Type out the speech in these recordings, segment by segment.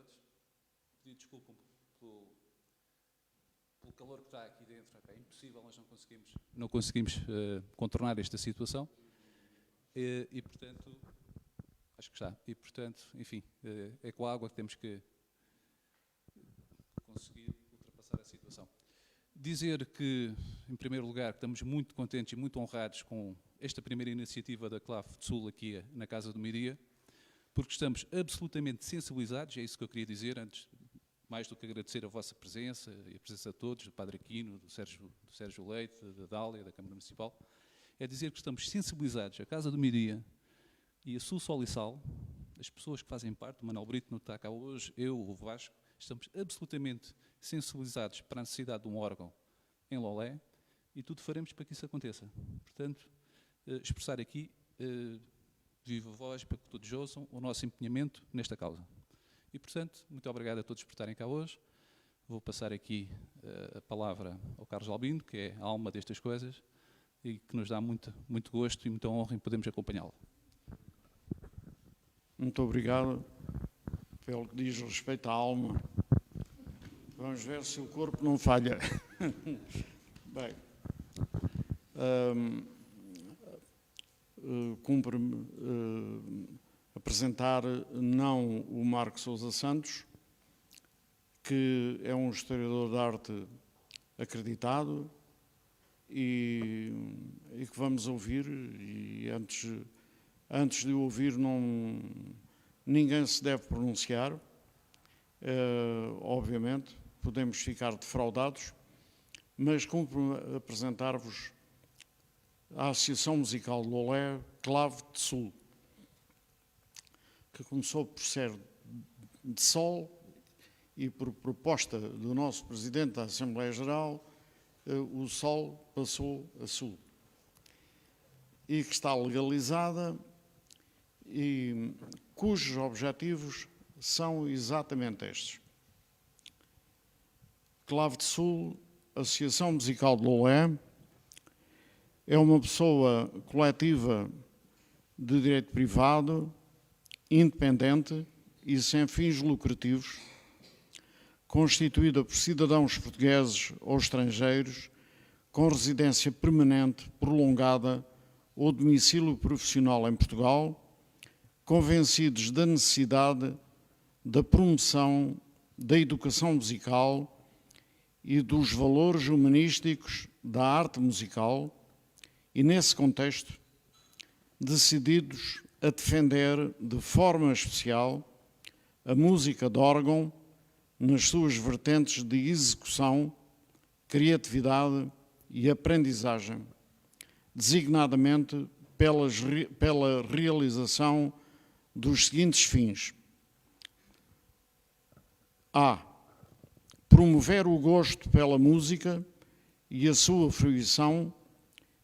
todos. Pedir desculpa pelo calor que está aqui dentro. É impossível, nós não conseguimos contornar esta situação. E, portanto, acho que está. E, portanto, enfim, é com a água que temos que conseguir ultrapassar a situação. Dizer que, em primeiro lugar, estamos muito contentes e muito honrados com esta primeira iniciativa da Clave de Sul aqui na Casa do Miria, porque estamos absolutamente sensibilizados, é isso que eu queria dizer, antes, mais do que agradecer a vossa presença e a presença de todos, do Padre Aquino, do Sérgio Leite, da Dália, da Câmara Municipal, é dizer que estamos sensibilizados, a Casa do Miria e a Sul Sol e Sal, as pessoas que fazem parte, o Manuel Brito não está cá hoje, eu, o Vasco, estamos absolutamente sensibilizados para a necessidade de um órgão em Lolé e tudo faremos para que isso aconteça. Portanto, expressar aqui, viva voz, para que todos ouçam, o nosso empenhamento nesta causa. E, portanto, muito obrigado a todos por estarem cá hoje. Vou passar aqui a palavra ao Carlos Albino, que é a alma destas coisas e que nos dá muito gosto e muita honra em podermos acompanhá-lo. Muito obrigado pelo que diz respeito à alma. Vamos ver se o corpo não falha. Bem, cumpre-me apresentar não o Marco Sousa Santos, que é um historiador de arte acreditado e que vamos ouvir, e antes de o ouvir ninguém se deve pronunciar, obviamente, podemos ficar defraudados, mas cumpre-me apresentar-vos a Associação Musical de Lolé, Clave de Sul, que começou por ser de Sol e por proposta do nosso Presidente da Assembleia Geral, o Sol passou a Sul. E que está legalizada e cujos objetivos são exatamente estes. Clave de Sul, Associação Musical de Lolé, é uma pessoa coletiva de direito privado, independente e sem fins lucrativos, constituída por cidadãos portugueses ou estrangeiros com residência permanente, prolongada ou domicílio profissional em Portugal, convencidos da necessidade da promoção da educação musical e dos valores humanísticos da arte musical e, nesse contexto, decididos a defender de forma especial a música de órgão nas suas vertentes de execução, criatividade e aprendizagem, designadamente pela realização dos seguintes fins. A. Promover o gosto pela música e a sua fruição,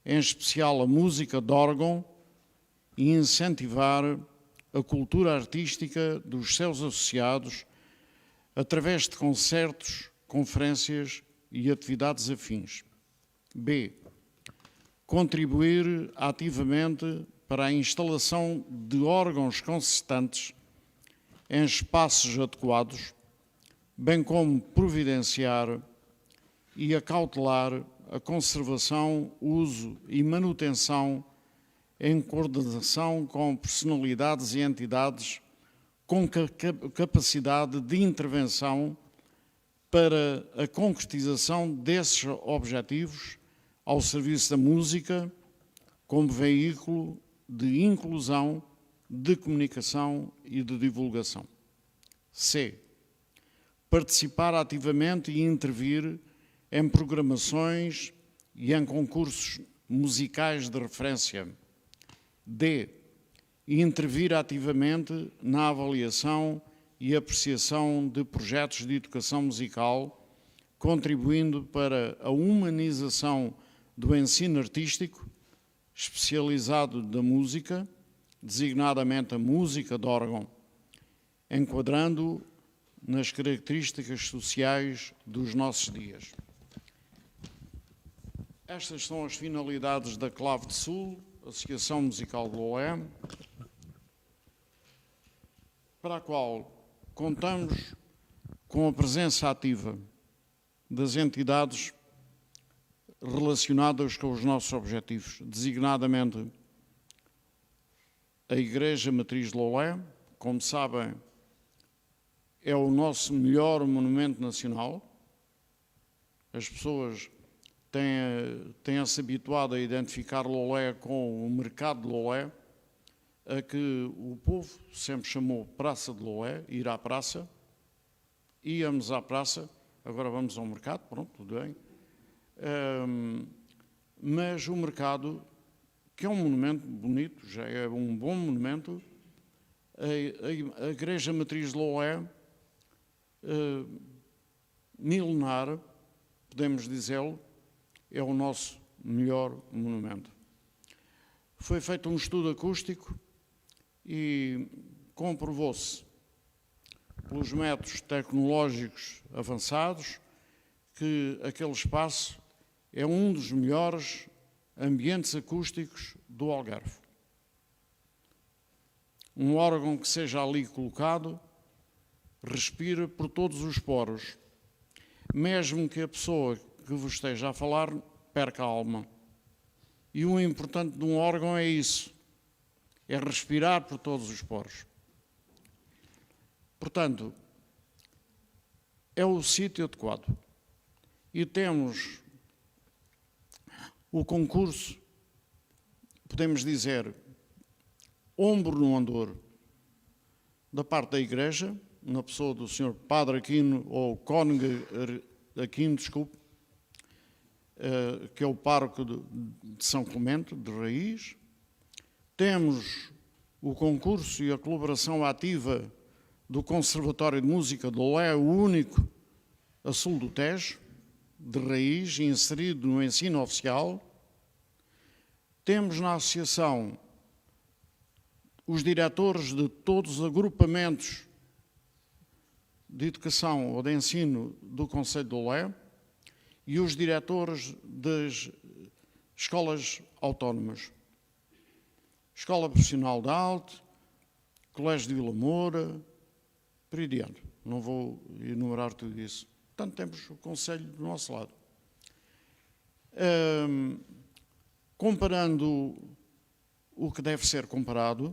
em especial a música de órgão, e incentivar a cultura artística dos seus associados através de concertos, conferências e atividades afins. B. Contribuir ativamente para a instalação de órgãos consistentes em espaços adequados, bem como providenciar e acautelar a conservação, uso e manutenção em coordenação com personalidades e entidades com capacidade de intervenção para a concretização desses objetivos ao serviço da música como veículo de inclusão, de comunicação e de divulgação. C. Participar ativamente e intervir em programações e em concursos musicais de referência. D. Intervir ativamente na avaliação e apreciação de projetos de educação musical, contribuindo para a humanização do ensino artístico, especializado da música, designadamente a música de órgão, enquadrando nas características sociais dos nossos dias. Estas são as finalidades da Clave de Sul, Associação Musical de Lolé, para a qual contamos com a presença ativa das entidades relacionadas com os nossos objetivos, designadamente a Igreja Matriz de Lolé. Como sabem, é o nosso melhor monumento nacional. As pessoas têm-se habituado a identificar Lolé com o mercado de Lolé, a que o povo sempre chamou Praça de Lolé, ir à praça. Íamos à praça, agora vamos ao mercado, pronto, tudo bem. Mas o mercado, que é um monumento bonito, já é um bom monumento, a Igreja Matriz de Lolé, milenar, podemos dizê-lo, é o nosso melhor monumento. Foi feito um estudo acústico e comprovou-se, pelos métodos tecnológicos avançados, que aquele espaço é um dos melhores ambientes acústicos do Algarve. Um órgão que seja ali colocado respira por todos os poros, mesmo que a pessoa que vos esteja a falar perca a alma. E o importante de um órgão é isso, é respirar por todos os poros. Portanto, é o sítio adequado. E temos o concurso, podemos dizer, ombro no andor, da parte da Igreja, na pessoa do Sr. Padre Aquino, ou Cônego Aquino, desculpe, que é o pároco de São Clemente, de Raiz. Temos o concurso e a colaboração ativa do Conservatório de Música de Lolé, o único a sul do Tejo, de Raiz, inserido no ensino oficial. Temos na associação os diretores de todos os agrupamentos de educação ou de ensino do Concelho de Lolé e os diretores das escolas autónomas. Escola Profissional de Arte, Colégio de Vila Moura, por aí diante. Não vou enumerar tudo isso. Portanto, temos o Concelho do nosso lado. Comparando o que deve ser comparado,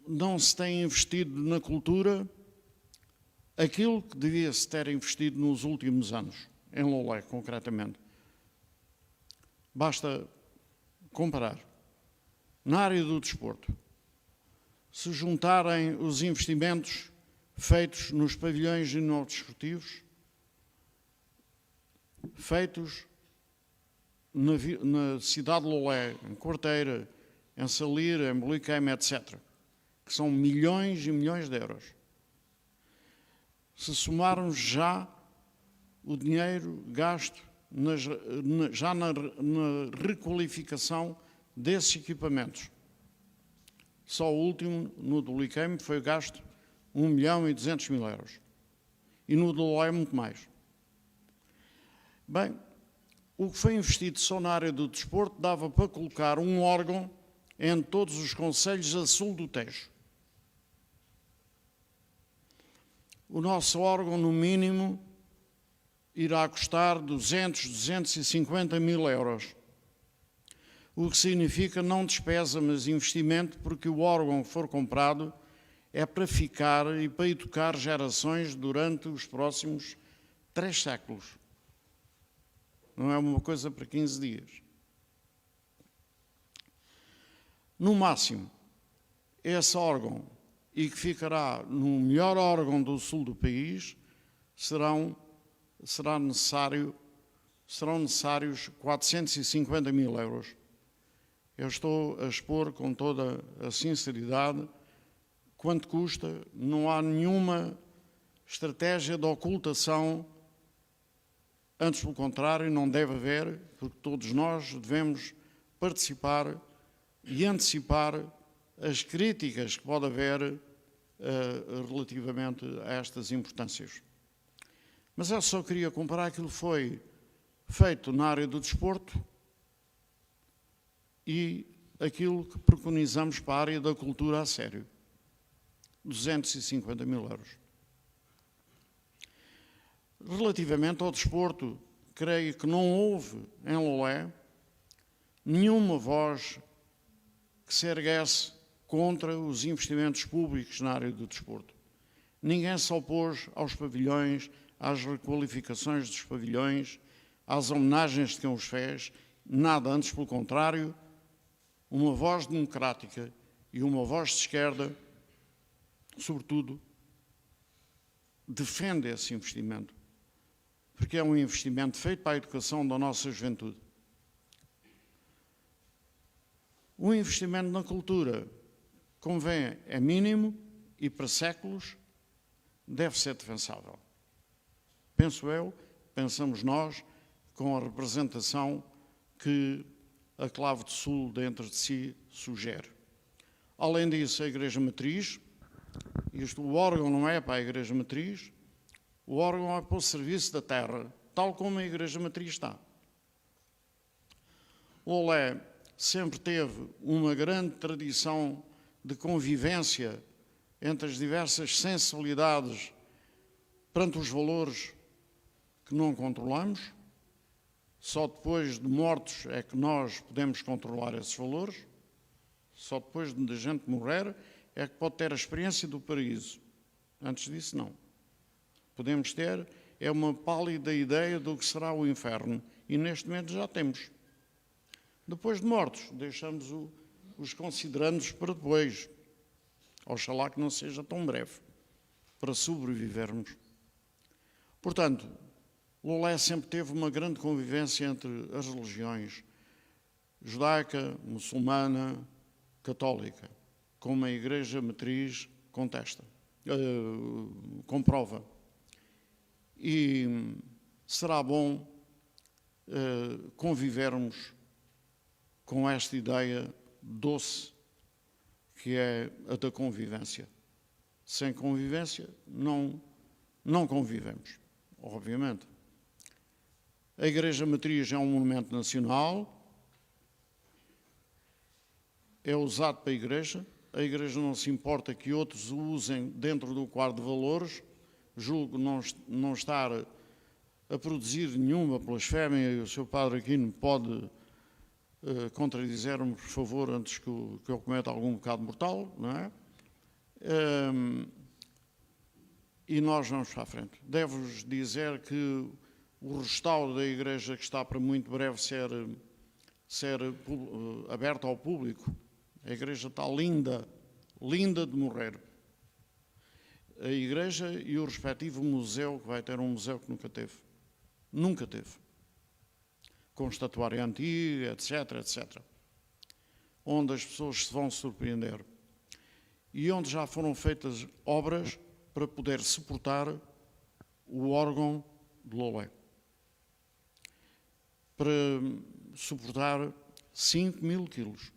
não se tem investido na cultura aquilo que devia-se ter investido nos últimos anos, em Lolé, concretamente. Basta comparar. Na área do desporto, se juntarem os investimentos feitos nos pavilhões ginásticos, feitos na cidade de Lolé, em Quarteira, em Salir, em Bolicama, etc., que são milhões e milhões de euros. Se somarmos já o dinheiro gasto já na requalificação desses equipamentos. Só o último, no do Bolicama, foi gasto 1.200.000 euros. E no do Lolé, muito mais. Bem, o que foi investido só na área do desporto dava para colocar um órgão em todos os concelhos a sul do Tejo. O nosso órgão, no mínimo, irá custar 250.000 euros. O que significa não despesa, mas investimento, porque o órgão que for comprado é para ficar e para educar gerações durante os próximos 3 séculos. Não é uma coisa para 15 dias. No máximo, esse órgão, e que ficará no melhor órgão do sul do país, serão necessários 450.000 euros. Eu estou a expor com toda a sinceridade quanto custa, não há nenhuma estratégia de ocultação, antes pelo contrário, não deve haver, porque todos nós devemos participar e antecipar as críticas que pode haver relativamente a estas importâncias. Mas eu só queria comparar aquilo que foi feito na área do desporto e aquilo que preconizamos para a área da cultura a sério. 250 mil euros. Relativamente ao desporto, creio que não houve em Lolé nenhuma voz que se erguesse contra os investimentos públicos na área do desporto. Ninguém se opôs aos pavilhões, às requalificações dos pavilhões, às homenagens de quem os fez, nada, antes pelo contrário, uma voz democrática e uma voz de esquerda, sobretudo, defende esse investimento, porque é um investimento feito para a educação da nossa juventude. O investimento na cultura, convém, é mínimo e para séculos deve ser defensável. Penso eu, pensamos nós, com a representação que a Clave do Sul dentro de si sugere. Além disso, a Igreja Matriz, o órgão não é para a Igreja Matriz, o órgão é para o serviço da terra, tal como a Igreja Matriz está. Lolé sempre teve uma grande tradição de convivência entre as diversas sensibilidades perante os valores que não controlamos. Só depois de mortos é que nós podemos controlar esses valores. Só depois de a gente morrer é que pode ter a experiência do paraíso. Antes disso, não. Podemos ter uma pálida ideia do que será o inferno. E neste momento já temos. Depois de mortos, deixamos os considerandos para depois. Oxalá que não seja tão breve, para sobrevivermos. Portanto, Lolé sempre teve uma grande convivência entre as religiões judaica, muçulmana, católica, como a Igreja Matriz contesta, comprova. E será bom convivermos com esta ideia doce que é a da convivência. Sem convivência não convivemos, obviamente. A Igreja Matriz é um monumento nacional, é usado para a Igreja não se importa que outros o usem dentro do quadro de valores, julgo não estar a produzir nenhuma blasfémia, e o Sr. Padre Aquino pode contradizer-me, por favor, antes que eu cometa algum pecado mortal, não é? E nós vamos para a frente. Devo-vos dizer que o restauro da igreja, que está para muito breve ser aberto ao público, a igreja está linda, linda de morrer. A igreja e o respectivo museu, que vai ter um museu que nunca teve, com estatuária antiga, etc, etc, onde as pessoas se vão surpreender e onde já foram feitas obras para poder suportar o órgão de Lolé, para suportar 5.000 quilos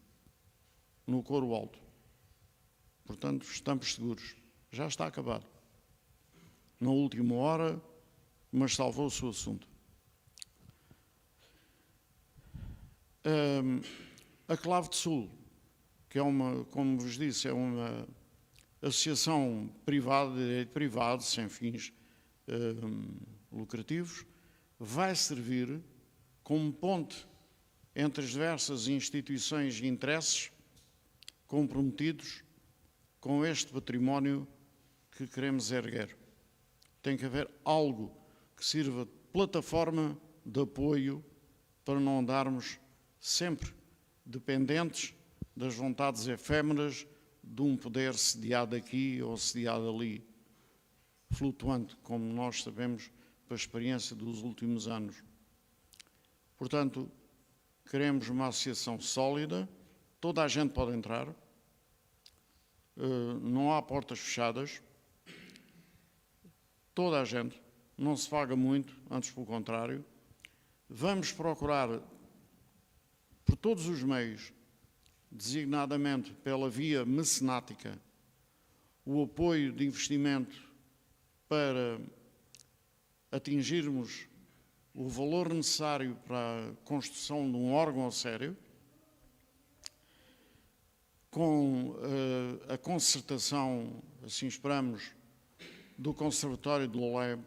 no coro alto. Portanto, estamos seguros. Já está acabado. Na última hora, mas salvou-se o assunto. A Clave do Sul, que é como vos disse, é uma associação privada, de direito privado, sem fins lucrativos, vai servir como ponte entre as diversas instituições e interesses comprometidos com este património que queremos erguer. Tem que haver algo que sirva de plataforma de apoio para não andarmos sempre dependentes das vontades efêmeras de um poder sediado aqui ou sediado ali, flutuante, como nós sabemos pela experiência dos últimos anos. Portanto, queremos uma associação sólida, toda a gente pode entrar, não há portas fechadas, toda a gente, não se paga muito, antes pelo contrário. Vamos procurar, por todos os meios, designadamente pela via mecenática, o apoio de investimento para atingirmos o valor necessário para a construção de um órgão a sério. com a concertação, assim esperamos, do Conservatório de Lolé,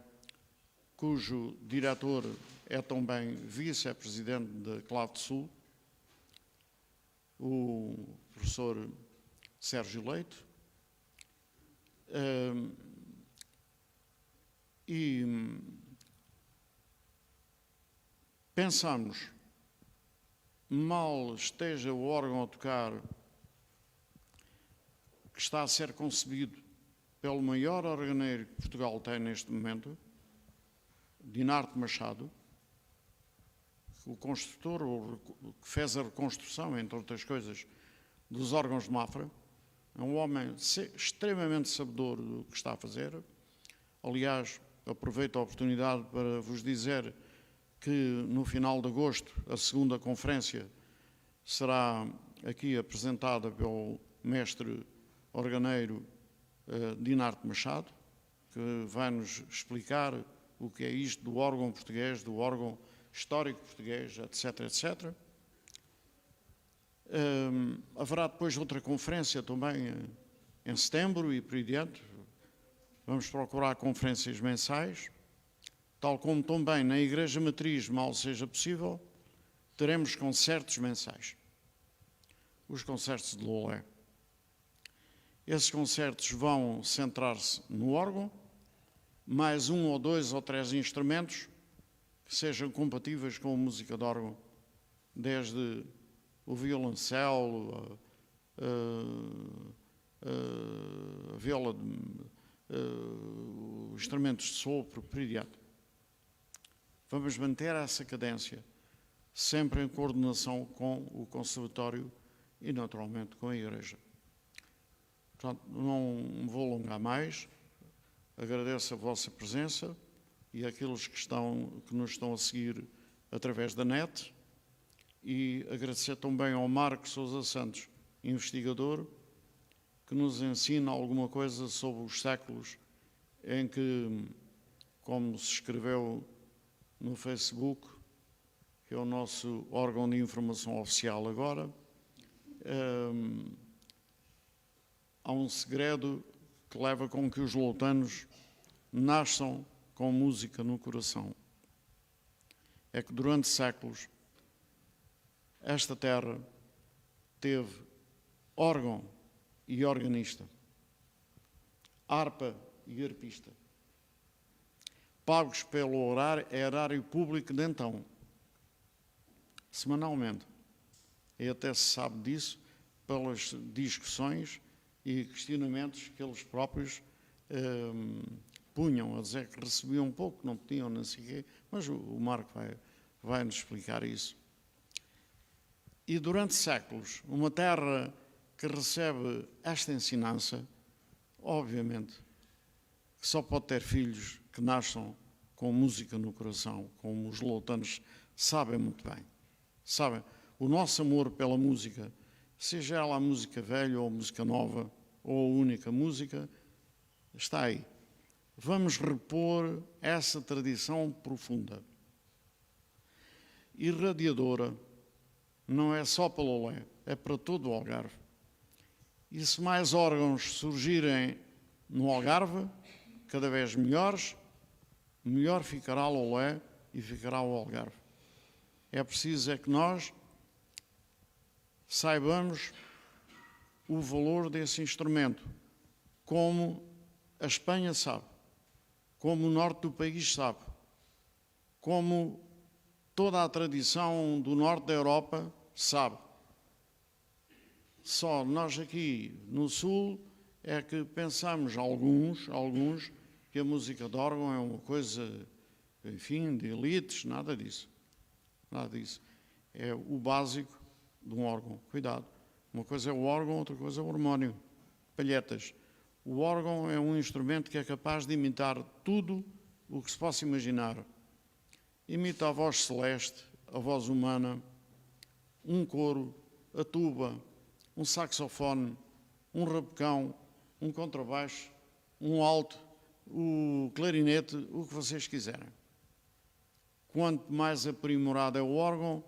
cujo diretor é também vice-presidente da Clave de Sul, o professor Sérgio Leite, e pensamos, mal esteja o órgão a tocar, que está a ser concebido pelo maior organeiro que Portugal tem neste momento, Dinarte Machado, o construtor, que fez a reconstrução, entre outras coisas, dos órgãos de Mafra. É um homem extremamente sabedor do que está a fazer. Aliás, aproveito a oportunidade para vos dizer que no final de agosto a segunda conferência será aqui apresentada pelo mestre organeiro Dinarte Machado, que vai nos explicar o que é isto do órgão português, do órgão histórico português, etc, etc. Haverá depois outra conferência também em setembro e por aí diante. Vamos procurar conferências mensais, tal como também na Igreja Matriz, mal seja possível, teremos concertos mensais. Os concertos de Lolé. Esses concertos vão centrar-se no órgão, mais um ou dois ou três instrumentos que sejam compatíveis com a música de órgão, desde o violoncelo, a viola, os instrumentos de sopro, por aí adiante. Vamos manter essa cadência, sempre em coordenação com o Conservatório e, naturalmente, com a Igreja. Portanto, não me vou alongar mais. Agradeço a vossa presença e àqueles que nos estão a seguir através da net, e agradecer também ao Marco Sousa Santos, investigador, que nos ensina alguma coisa sobre os séculos em que, como se escreveu no Facebook, que é o nosso órgão de informação oficial agora, há um segredo que leva com que os loutanos nasçam com música no coração. É que durante séculos esta terra teve órgão e organista, harpa e arpista, pagos pelo erário público de então, semanalmente. E até se sabe disso pelas discussões e questionamentos que eles próprios punham, a dizer que recebiam um pouco, não tinham, não sei o quê, mas o Marco vai nos explicar isso. E durante séculos, uma terra que recebe esta ensinança, obviamente, que só pode ter filhos que nasçam com música no coração, como os loutanos sabem muito bem. Sabem, o nosso amor pela música, seja ela a música velha ou a música nova, ou a única música, está aí. Vamos repor essa tradição profunda, irradiadora, não é só para Lolé, é para todo o Algarve. E se mais órgãos surgirem no Algarve, cada vez melhores, melhor ficará Lolé e ficará o Algarve. É preciso é que nós saibamos o valor desse instrumento, como a Espanha sabe, como o norte do país sabe, como toda a tradição do norte da Europa sabe. Só nós aqui no sul é que pensamos, alguns, que a música de órgão é uma coisa, enfim, de elites, nada disso. Nada disso. É o básico de um órgão. Cuidado. Uma coisa é o órgão, outra coisa é o harmónio. Palhetas. O órgão é um instrumento que é capaz de imitar tudo o que se possa imaginar. Imita a voz celeste, a voz humana, um coro, a tuba, um saxofone, um rabecão, um contrabaixo, um alto, o clarinete, o que vocês quiserem. Quanto mais aprimorado é o órgão,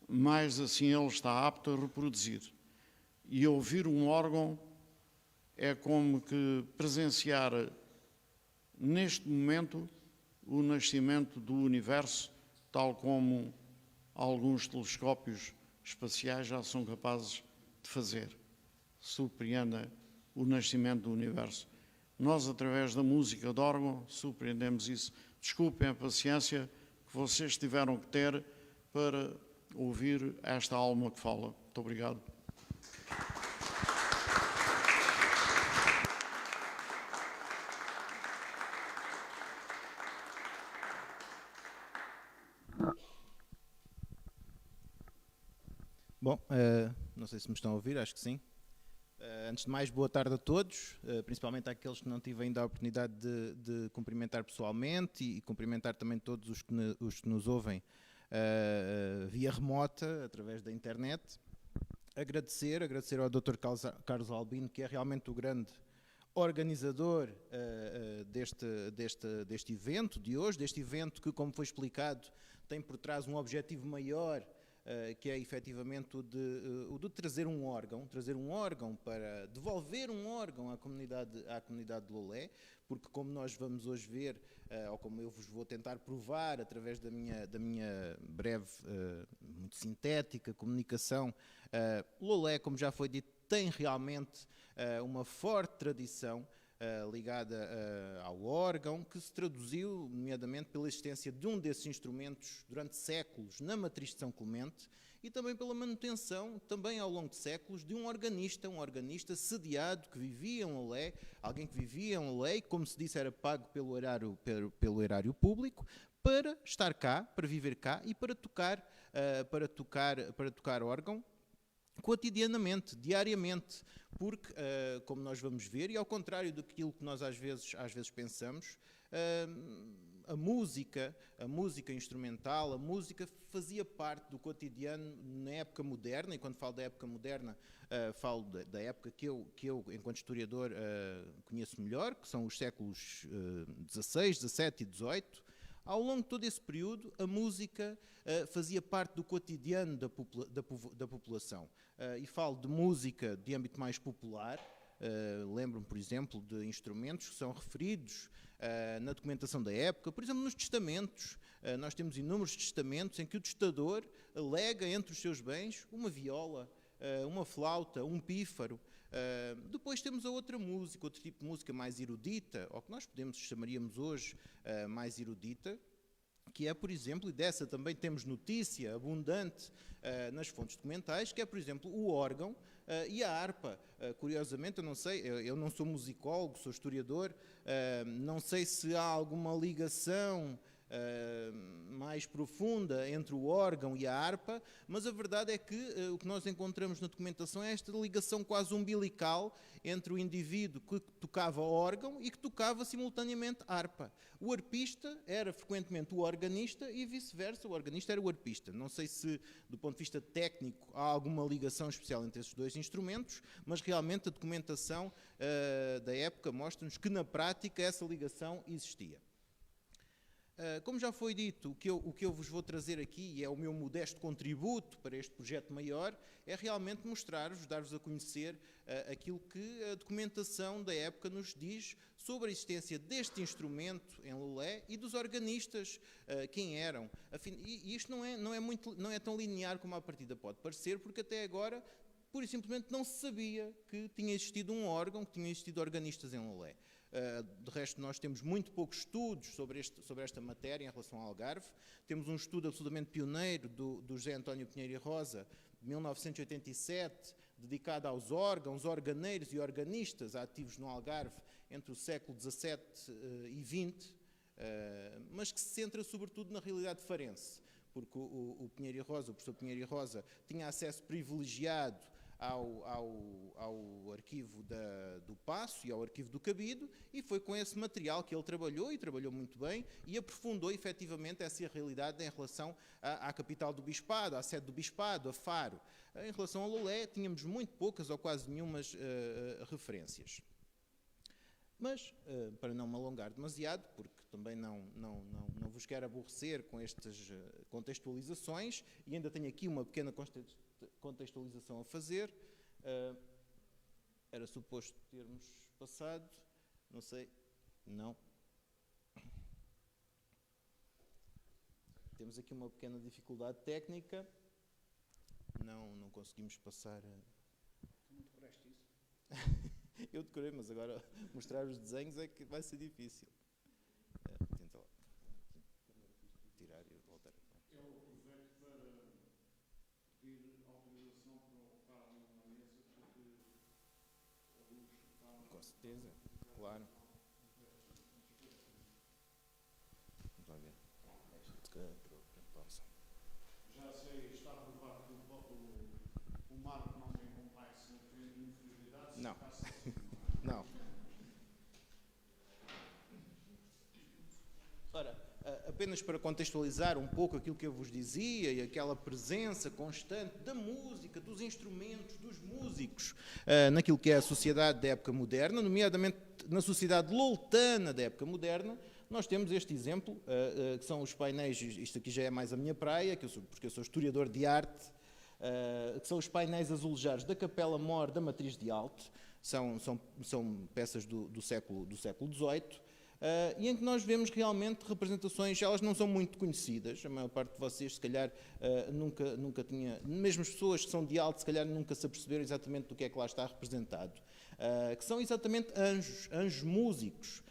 mais assim ele está apto a reproduzir. e ouvir um órgão é como que presenciar neste momento o nascimento do universo, tal como alguns telescópios espaciais já são capazes de fazer. Surpreenda o nascimento do universo. Nós, através da música de órgão, surpreendemos isso. Desculpem a paciência que vocês tiveram que ter para ouvir esta alma que fala. Muito obrigado. Bom, não sei se me estão a ouvir, acho que sim. Antes de mais, boa tarde a todos, principalmente àqueles que não tive ainda a oportunidade de cumprimentar pessoalmente e cumprimentar também todos os que nos ouvem via remota, através da internet. Agradecer ao Dr. Carlos Albino, que é realmente o grande organizador deste evento de hoje, deste evento que, como foi explicado, tem por trás um objetivo maior, que é efetivamente o de trazer um órgão para devolver um órgão à comunidade de Lolé, porque como nós vamos hoje ver, ou como eu vos vou tentar provar através da minha breve, muito sintética comunicação, Lolé, como já foi dito, tem realmente uma forte tradição ligada ao órgão, que se traduziu, nomeadamente, pela existência de um desses instrumentos durante séculos na matriz de São Clemente e também pela manutenção, também ao longo de séculos, de um organista sediado que vivia em Lolé, alguém que vivia em Lolé e, como se disse, era pago pelo erário público, para estar cá, para viver cá e para tocar órgão cotidianamente, diariamente, porque, como nós vamos ver, e ao contrário daquilo que nós às vezes pensamos, a música instrumental, a música fazia parte do cotidiano na época moderna, e quando falo da época moderna, falo da época que eu enquanto historiador, conheço melhor, que são os séculos XVI, XVII e XVIII. Ao longo de todo esse período, a música fazia parte do cotidiano da população. E falo de música de âmbito mais popular. Lembro-me, por exemplo, de instrumentos que são referidos na documentação da época. Por exemplo, nos testamentos. Nós temos inúmeros testamentos em que o testador lega entre os seus bens uma viola, uma flauta, um pífaro. Depois temos a outra música, outro tipo de música mais erudita, ou que nós chamaríamos hoje mais erudita, que é, por exemplo, e dessa também temos notícia abundante nas fontes documentais, que é, por exemplo, o órgão e a harpa. Curiosamente, eu não sei, eu não sou musicólogo, sou historiador, não sei se há alguma ligação mais profunda entre o órgão e a harpa, mas a verdade é que o que nós encontramos na documentação é esta ligação quase umbilical entre o indivíduo que tocava órgão e que tocava simultaneamente harpa. O arpista era frequentemente o organista e vice-versa, o organista era o arpista. Não sei se, do ponto de vista técnico, há alguma ligação especial entre esses dois instrumentos, mas realmente a documentação da época mostra-nos que na prática essa ligação existia. Como já foi dito, o que eu vos vou trazer aqui, e é o meu modesto contributo para este projeto maior, é realmente mostrar-vos, dar-vos a conhecer aquilo que a documentação da época nos diz sobre a existência deste instrumento em Lolé e dos organistas, quem eram. E isto não é tão linear como à partida pode parecer, porque até agora, pura e simplesmente, não se sabia que tinha existido um órgão, que tinham existido organistas em Lolé. De resto, nós temos muito poucos estudos sobre esta matéria em relação ao Algarve. Temos um estudo absolutamente pioneiro do José António Pinheiro e Rosa, de 1987, dedicado aos órgãos, organeiros e organistas ativos no Algarve entre o século XVII e XX, mas que se centra sobretudo na realidade farense, porque o Pinheiro e Rosa, o professor Pinheiro e Rosa, tinha acesso privilegiado ao arquivo do Paço e ao arquivo do Cabido, e foi com esse material que ele trabalhou, e trabalhou muito bem, e aprofundou efetivamente essa realidade em relação à capital do Bispado, à sede do Bispado, a Faro. Em relação a Lolé, tínhamos muito poucas ou quase nenhumas referências. Mas, para não me alongar demasiado, porque também não vos quero aborrecer com estas contextualizações, e ainda tenho aqui uma pequena contextualização a fazer, Era suposto termos passado, não sei, não. Temos aqui uma pequena dificuldade técnica, não conseguimos passar. Tu não decoraste isso? Eu decorei, mas agora mostrar os desenhos é que vai ser difícil. Tenta lá. Tirar e voltar. Eu aproveito para pedir autorização para ocupar ali uma mesa, porque a luz está... Com certeza, claro. Vamos lá ver. Já sei, está provado que o Marco não tem complexo de inferioridade. Não. Não. Ora, apenas para contextualizar um pouco aquilo que eu vos dizia e aquela presença constante da música, dos instrumentos, dos músicos, naquilo que é a sociedade da época moderna, nomeadamente na sociedade loltana da época moderna, nós temos este exemplo, que são os painéis, isto aqui já é mais a minha praia, porque eu sou historiador de arte, que são os painéis azulejados da Capela Mor da Matriz de Alto, são peças do século XVIII, e em que nós vemos realmente representações, elas não são muito conhecidas, a maior parte de vocês se calhar nunca tinha, mesmo as pessoas que são de alto se calhar nunca se aperceberam exatamente do que é que lá está representado, que são exatamente anjos músicos.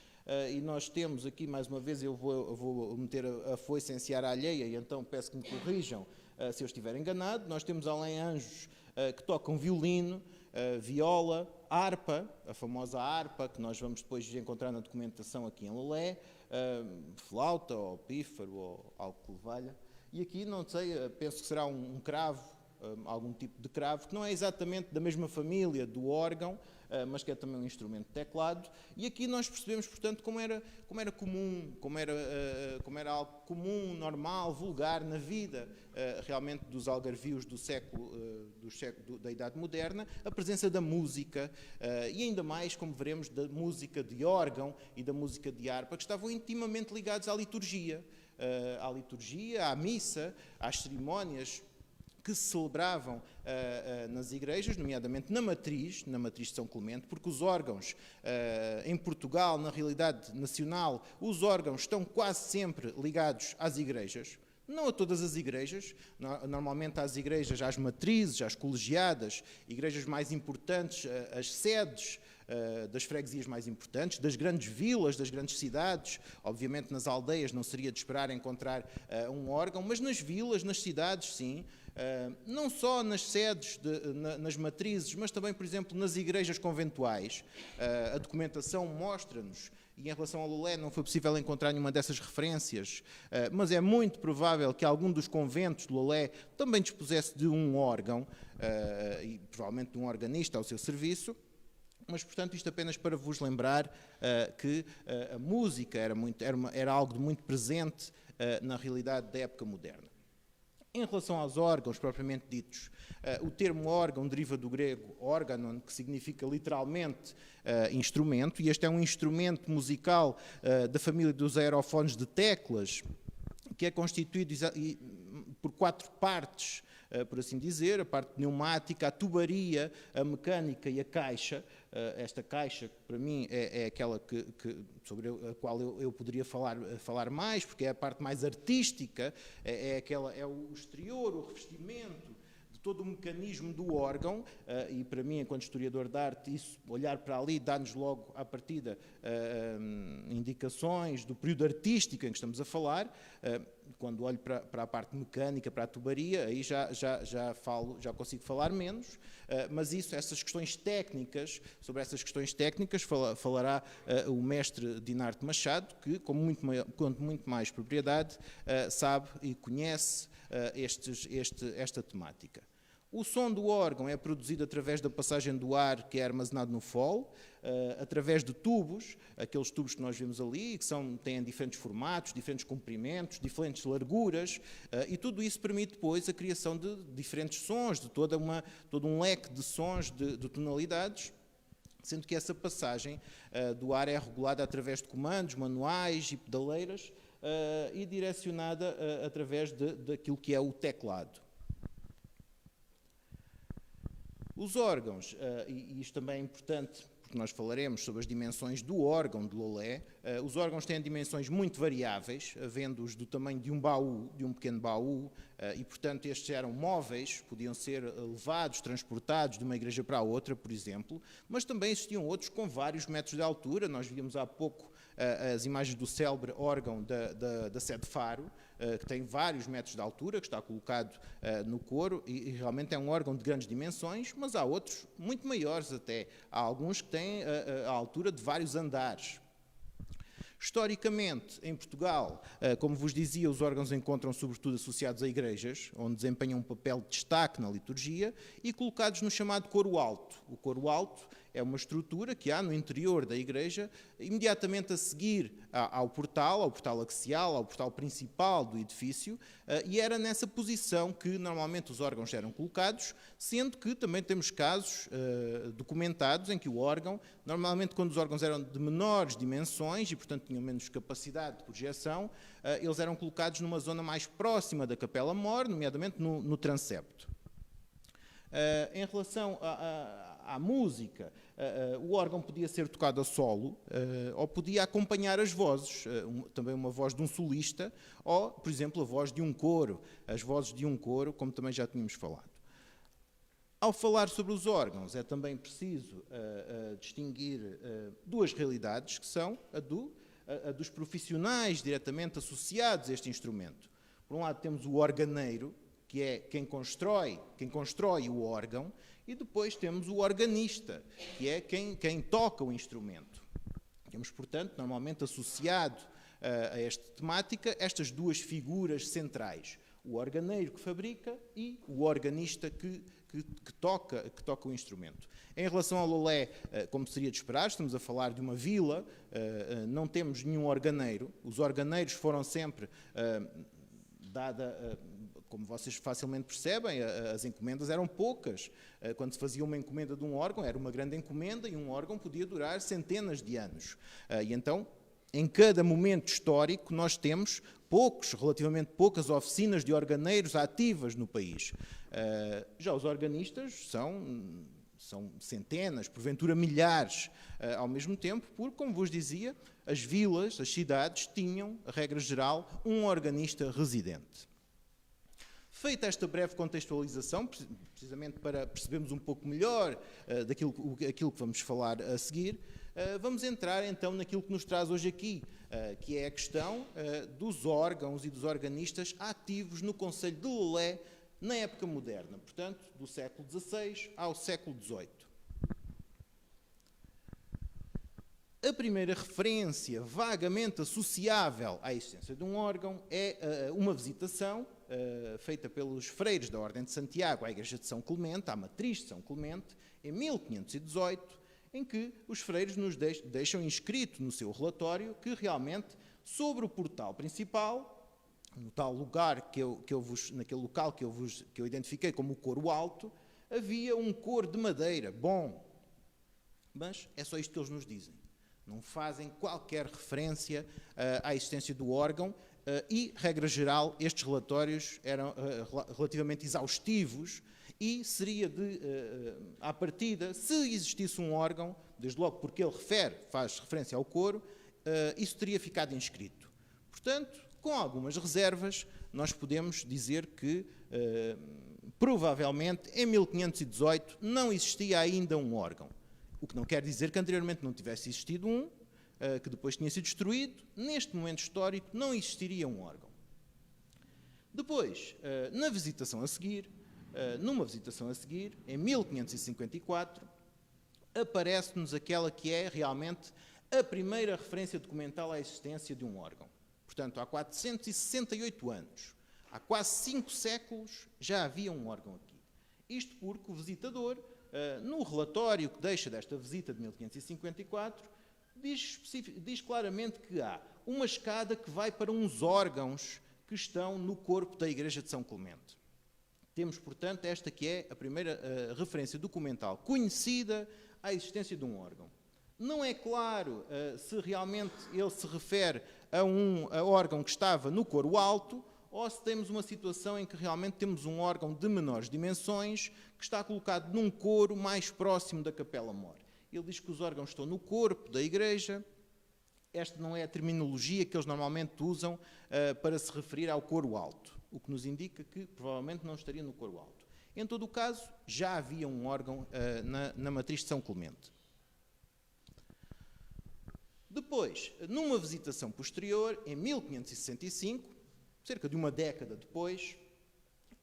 E nós temos aqui, mais uma vez, eu vou meter a foice em seara alheia, e então peço que me corrijam se eu estiver enganado. Nós temos além anjos que tocam violino, viola, harpa, a famosa harpa, que nós vamos depois encontrar na documentação aqui em Lolé, flauta, ou pífaro, ou algo que lhe valha. E aqui, não sei, penso que será um cravo, algum tipo de cravo, que não é exatamente da mesma família do órgão, mas que é também um instrumento de teclado. E aqui nós percebemos, portanto, como era comum, como era algo comum, normal, vulgar na vida realmente dos algarvios da Idade Moderna, a presença da música, e ainda mais, como veremos, da música de órgão e da música de harpa, que estavam intimamente ligados à liturgia, à missa, às cerimónias que se celebravam nas igrejas, nomeadamente na matriz de São Clemente, porque os órgãos, em Portugal, na realidade nacional, os órgãos estão quase sempre ligados às igrejas. Não a todas as igrejas, normalmente às igrejas, às matrizes, às colegiadas, igrejas mais importantes, as sedes das freguesias mais importantes, das grandes vilas, das grandes cidades. Obviamente nas aldeias não seria de esperar encontrar um órgão, mas nas vilas, nas cidades, sim. Não só nas sedes, nas matrizes, mas também, por exemplo, nas igrejas conventuais. A documentação mostra-nos, e em relação ao Lolé não foi possível encontrar nenhuma dessas referências, mas é muito provável que algum dos conventos de Lolé também dispusesse de um órgão, e provavelmente de um organista ao seu serviço. Mas, portanto, isto apenas para vos lembrar que a música era algo de muito presente na realidade da época moderna. Em relação aos órgãos propriamente ditos, o termo órgão deriva do grego organon, que significa literalmente instrumento, e este é um instrumento musical da família dos aerofones de teclas, que é constituído por 4 partes, por assim dizer: a parte pneumática, a tubaria, a mecânica e a caixa. Esta caixa, que para mim, é aquela sobre a qual eu poderia falar mais, porque é a parte mais artística, é o exterior, o revestimento de todo o mecanismo do órgão, e para mim, enquanto historiador de arte, isso, olhar para ali, dá-nos logo, à partida, indicações do período artístico em que estamos a falar. Quando olho para a parte mecânica, para a tubaria, aí já consigo falar menos, mas essas questões técnicas, sobre essas questões técnicas falará o mestre Dinarte Machado, que com muito mais propriedade sabe e conhece esta temática. O som do órgão é produzido através da passagem do ar que é armazenado no fole, através de tubos, aqueles tubos que nós vemos ali, que têm diferentes formatos, diferentes comprimentos, diferentes larguras, e tudo isso permite depois a criação de diferentes sons, de todo um leque de sons, de tonalidades, sendo que essa passagem do ar é regulada através de comandos, manuais e pedaleiras, e direcionada através daquilo que é o teclado. Os órgãos, e isto também é importante, porque nós falaremos sobre as dimensões do órgão de Lolé. Os órgãos têm dimensões muito variáveis, havendo-os do tamanho de um baú, de um pequeno baú, e, portanto, estes eram móveis, podiam ser levados, transportados de uma igreja para a outra, por exemplo, mas também existiam outros com vários metros de altura. Nós víamos há pouco as imagens do célebre órgão da sede Faro, que tem vários metros de altura, que está colocado no coro, e realmente é um órgão de grandes dimensões, mas há outros muito maiores até. Há alguns que têm a altura de vários andares. Historicamente, em Portugal, como vos dizia, os órgãos encontram sobretudo associados a igrejas, onde desempenham um papel de destaque na liturgia, e colocados no chamado coro alto. O coro alto é uma estrutura que há no interior da igreja, imediatamente a seguir ao portal axial, ao portal principal do edifício, e era nessa posição que normalmente os órgãos eram colocados, sendo que também temos casos documentados em que o órgão, normalmente quando os órgãos eram de menores dimensões e, portanto, tinham menos capacidade de projeção, eles eram colocados numa zona mais próxima da capela-mor, nomeadamente no transepto. Em relação à música, o órgão podia ser tocado a solo ou podia acompanhar as vozes, também uma voz de um solista ou, por exemplo, a voz de um coro, as vozes de um coro, como também já tínhamos falado. Ao falar sobre os órgãos, é também preciso distinguir duas realidades, que são a dos profissionais diretamente associados a este instrumento. Por um lado temos o organeiro, que é quem constrói o órgão, e depois temos o organista, que é quem toca o instrumento. Temos, portanto, normalmente associado a esta temática, estas duas figuras centrais, o organeiro que fabrica e o organista que toca o instrumento. Em relação ao Lolé, como seria de esperar, estamos a falar de uma vila, não temos nenhum organeiro, os organeiros foram sempre como vocês facilmente percebem, as encomendas eram poucas. Quando se fazia uma encomenda de um órgão, era uma grande encomenda e um órgão podia durar centenas de anos. E então, em cada momento histórico, nós temos relativamente poucas oficinas de organeiros ativas no país. Já os organistas são centenas, porventura milhares ao mesmo tempo, porque, como vos dizia, as vilas, as cidades, tinham, a regra geral, um organista residente. Feita esta breve contextualização, precisamente para percebermos um pouco melhor aquilo que vamos falar a seguir, vamos entrar então naquilo que nos traz hoje aqui, que é a questão dos órgãos e dos organistas ativos no concelho de Lolé na época moderna, portanto, do século XVI ao século XVIII. A primeira referência vagamente associável à existência de um órgão é uma visitação feita pelos freiros da Ordem de Santiago à Igreja de São Clemente, à Matriz de São Clemente, em 1518, em que os freiros nos deixam inscrito no seu relatório que realmente sobre o portal principal, no tal lugar naquele local que eu identifiquei como o coro alto, havia um coro de madeira, bom. Mas é só isto que eles nos dizem. Não fazem qualquer referência à existência do órgão e, regra geral, estes relatórios eram relativamente exaustivos e seria à partida, se existisse um órgão, desde logo porque ele faz referência ao coro, isso teria ficado inscrito. Portanto, com algumas reservas, nós podemos dizer que, provavelmente, em 1518, não existia ainda um órgão. O que não quer dizer que anteriormente não tivesse existido um, que depois tinha sido destruído. Neste momento histórico, não existiria um órgão. Depois, numa visitação a seguir, em 1554, aparece-nos aquela que é realmente a primeira referência documental à existência de um órgão. Portanto, há 468 anos, há quase 5 séculos, já havia um órgão aqui. Isto porque o visitador, no relatório que deixa desta visita de 1554, diz claramente que há uma escada que vai para uns órgãos que estão no corpo da Igreja de São Clemente. Temos, portanto, esta que é a primeira referência documental conhecida à existência de um órgão. Não é claro se realmente ele se refere a um órgão que estava no coro alto ou se temos uma situação em que realmente temos um órgão de menores dimensões que está colocado num coro mais próximo da capela-mor. Ele diz que os órgãos estão no corpo da igreja. Esta não é a terminologia que eles normalmente usam para se referir ao coro alto, o que nos indica que provavelmente não estaria no coro alto. Em todo o caso, já havia um órgão na matriz de São Clemente. Depois, numa visitação posterior, em 1565, cerca de uma década depois,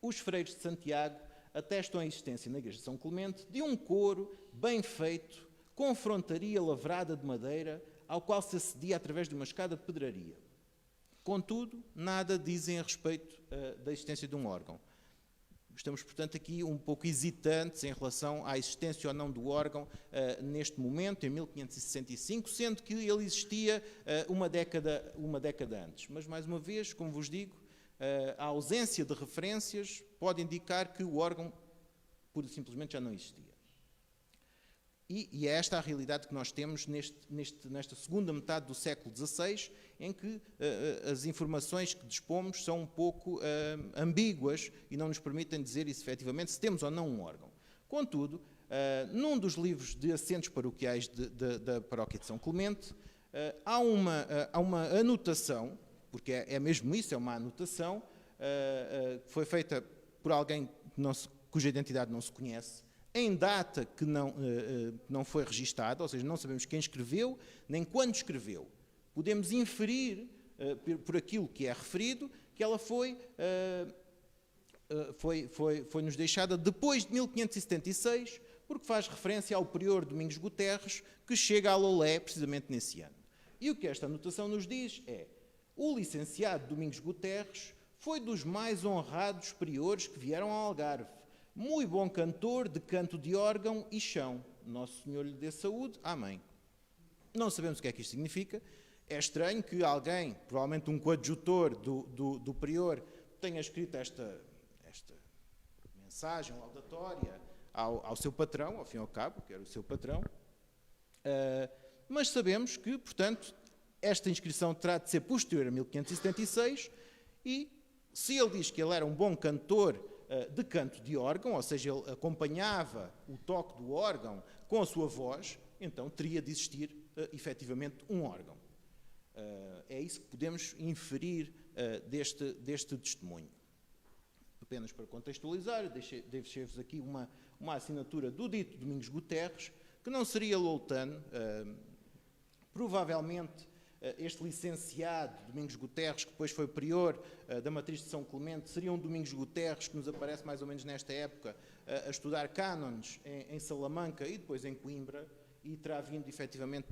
os freiros de Santiago atestam a existência na igreja de São Clemente de um coro bem feito, com frontaria lavrada de madeira, ao qual se acedia através de uma escada de pedraria. Contudo, nada dizem a respeito da existência de um órgão. Estamos, portanto, aqui um pouco hesitantes em relação à existência ou não do órgão neste momento, em 1565, sendo que ele existia uma década antes. Mas, mais uma vez, como vos digo, a ausência de referências pode indicar que o órgão, pura e simplesmente, já não existia. E é esta a realidade que nós temos nesta segunda metade do século XVI, em que as informações que dispomos são um pouco ambíguas e não nos permitem dizer isso, efetivamente, se temos ou não um órgão. Contudo, num dos livros de assentos paroquiais da paróquia de São Clemente, há uma anotação, porque é mesmo isso, é uma anotação, que foi feita por alguém cuja identidade não se conhece, em data que não foi registada, ou seja, não sabemos quem escreveu, nem quando escreveu. Podemos inferir, por aquilo que é referido, que ela foi-nos deixada depois de 1576, porque faz referência ao prior Domingos Guterres, que chega a Lolé precisamente nesse ano. E o que esta anotação nos diz é: o licenciado Domingos Guterres foi dos mais honrados priores que vieram ao Algarve. Muito bom cantor de canto de órgão e chão. Nosso Senhor lhe dê saúde. Amém. Não sabemos o que é que isto significa. É estranho que alguém, provavelmente um coadjutor do prior, tenha escrito esta mensagem laudatória ao seu patrão, ao fim e ao cabo, que era o seu patrão. Mas sabemos que, portanto, esta inscrição terá de ser posterior a 1576 e, se ele diz que ele era um bom cantor de canto de órgão, ou seja, ele acompanhava o toque do órgão com a sua voz, então teria de existir efetivamente um órgão. É isso que podemos inferir deste testemunho. Apenas para contextualizar, deixei-vos aqui uma assinatura do dito Domingos Guterres, que não seria loutano, provavelmente este licenciado, Domingos Guterres, que depois foi prior da matriz de São Clemente, seria um Domingos Guterres que nos aparece mais ou menos nesta época a estudar cânones em Salamanca e depois em Coimbra, e terá vindo efetivamente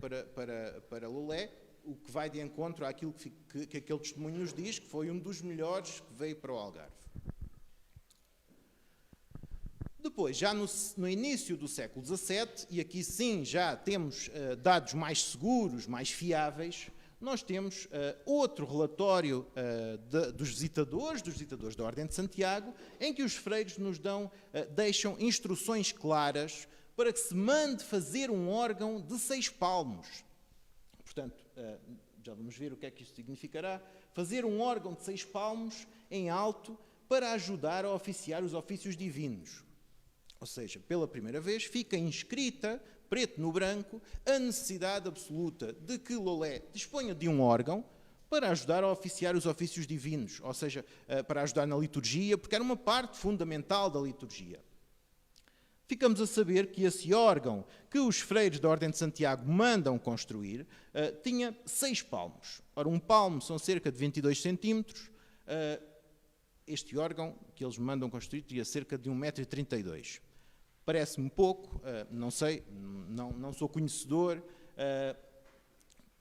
para Lolé, o que vai de encontro àquilo que aquele testemunho nos diz, que foi um dos melhores que veio para o Algarve. Depois, já no início do século XVII, e aqui sim já temos dados mais seguros, mais fiáveis, nós temos outro relatório dos visitadores da Ordem de Santiago, em que os freiros nos deixam instruções claras para que se mande fazer um órgão de 6 palmos. Portanto, já vamos ver o que é que isto significará. Fazer um órgão de 6 palmos em alto para ajudar a oficiar os ofícios divinos. Ou seja, pela primeira vez fica inscrita, preto no branco, a necessidade absoluta de que Lolé disponha de um órgão para ajudar a oficiar os ofícios divinos, ou seja, para ajudar na liturgia, porque era uma parte fundamental da liturgia. Ficamos a saber que esse órgão que os freiros da Ordem de Santiago mandam construir tinha 6 palmos. Ora, um palmo são cerca de 22 centímetros. Este órgão que eles mandam construir tinha cerca de 1,32 m. Parece-me pouco, não sei, não sou conhecedor.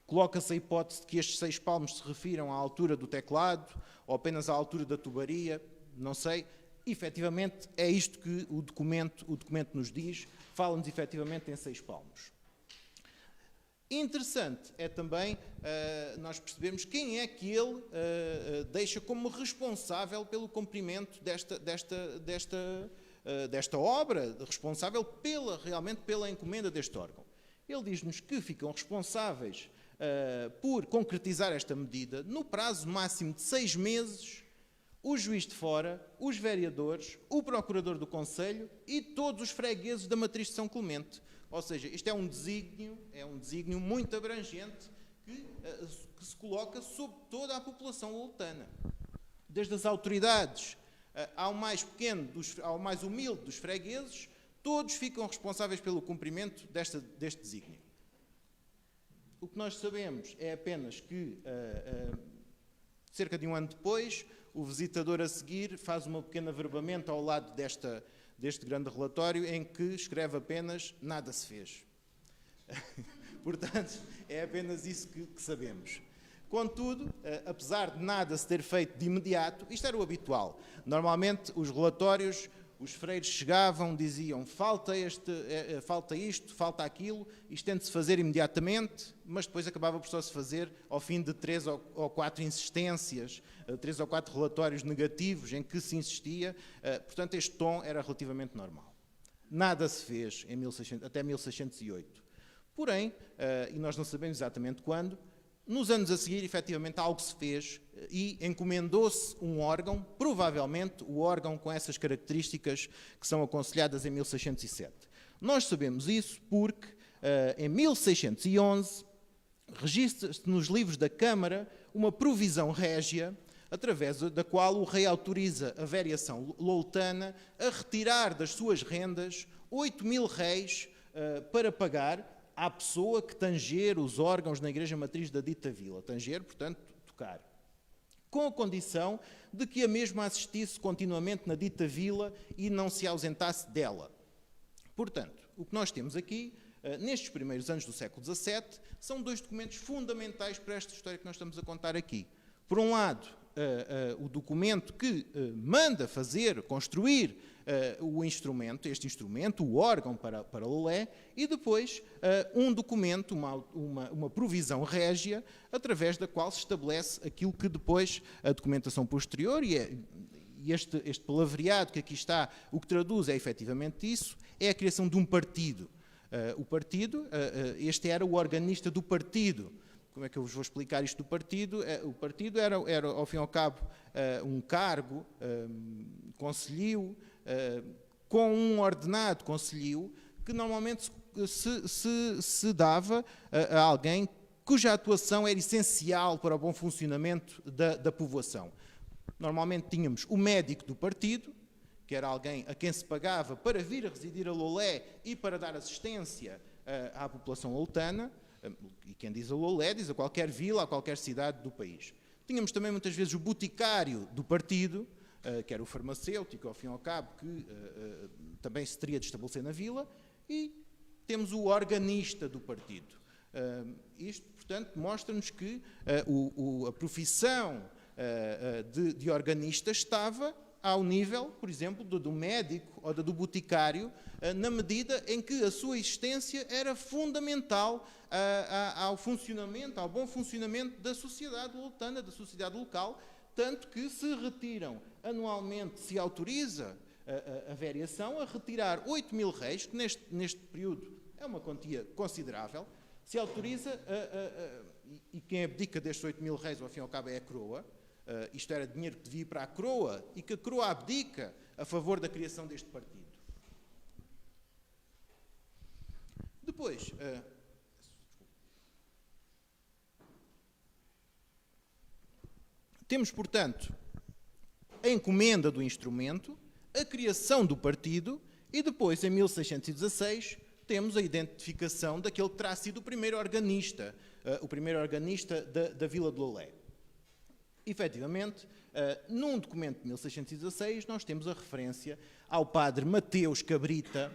Coloca-se a hipótese de que estes 6 palmos se refiram à altura do teclado ou apenas à altura da tubaria, não sei. Efetivamente, é isto que o documento nos diz, fala-nos efetivamente em 6 palmos. Interessante é também nós percebermos quem é que ele deixa como responsável pelo cumprimento desta obra, responsável realmente pela encomenda deste órgão. Ele diz-nos que ficam responsáveis por concretizar esta medida no prazo máximo de 6 meses, o juiz de fora, os vereadores, o procurador do concelho e todos os fregueses da matriz de São Clemente. Ou seja, isto é um desígnio muito abrangente que se coloca sobre toda a população loletana. Desde as autoridades ao mais pequeno, ao mais humilde dos fregueses, todos ficam responsáveis pelo cumprimento deste desígnio. O que nós sabemos é apenas que, cerca de um ano depois, o visitador a seguir faz um pequeno averbamento ao lado deste grande relatório, em que escreve apenas "nada se fez". Portanto, é apenas isso que sabemos. Contudo, apesar de nada se ter feito de imediato, isto era o habitual. Normalmente, os relatórios, os freiros chegavam, diziam falta isto, falta aquilo, isto tem de se fazer imediatamente, mas depois acabava por só se fazer ao fim de 3 ou 4 insistências, 3 ou 4 relatórios negativos em que se insistia. Portanto, este tom era relativamente normal. Nada se fez até 1608. Porém, e nós não sabemos exatamente quando, nos anos a seguir, efetivamente, algo se fez e encomendou-se um órgão, provavelmente o órgão com essas características que são aconselhadas em 1607. Nós sabemos isso porque, em 1611, registra-se nos livros da Câmara uma provisão régia, através da qual o rei autoriza a variação loletana a retirar das suas rendas 8.000 réis para pagar à pessoa que tanger os órgãos na igreja matriz da dita vila. Tanger, portanto, tocar. Com a condição de que a mesma assistisse continuamente na dita vila e não se ausentasse dela. Portanto, o que nós temos aqui, nestes primeiros anos do século XVII, são 2 documentos fundamentais para esta história que nós estamos a contar aqui. Por um lado, o documento que manda construir este instrumento, o órgão para Lolé, e depois um documento, uma provisão régia, através da qual se estabelece aquilo que depois a documentação posterior, e este palavreado que aqui está, o que traduz é efetivamente isso, é a criação de um partido. Este era o organista do partido. Como é que eu vos vou explicar isto do partido? O partido era ao fim e ao cabo, um cargo concelhio, com um ordenado concelhio, que normalmente se dava a alguém cuja atuação era essencial para o bom funcionamento da povoação. Normalmente tínhamos o médico do partido, que era alguém a quem se pagava para vir a residir a Lolé e para dar assistência à população loletana. E quem diz a Lolé diz a qualquer vila, a qualquer cidade do país. Tínhamos também muitas vezes o boticário do partido, que era o farmacêutico, ao fim e ao cabo, que também se teria de estabelecer na vila, e temos o organista do partido. Isto, portanto, mostra-nos que a profissão de organista estava ao nível, por exemplo, do médico ou do boticário, na medida em que a sua existência era fundamental ao bom funcionamento da sociedade loletana, da sociedade local, tanto que se retiram anualmente, se autoriza a variação a retirar 8.000 réis, que neste período é uma quantia considerável, se autoriza, e quem abdica destes 8.000 réis, ao fim e ao cabo, é a coroa. Isto era dinheiro que devia ir para a coroa e que a coroa abdica a favor da criação deste partido. Depois, temos, portanto, a encomenda do instrumento, a criação do partido e depois, em 1616, temos a identificação daquele que terá sido o primeiro organista da Vila de Lolé. Efetivamente, num documento de 1616, nós temos a referência ao padre Mateus Cabrita,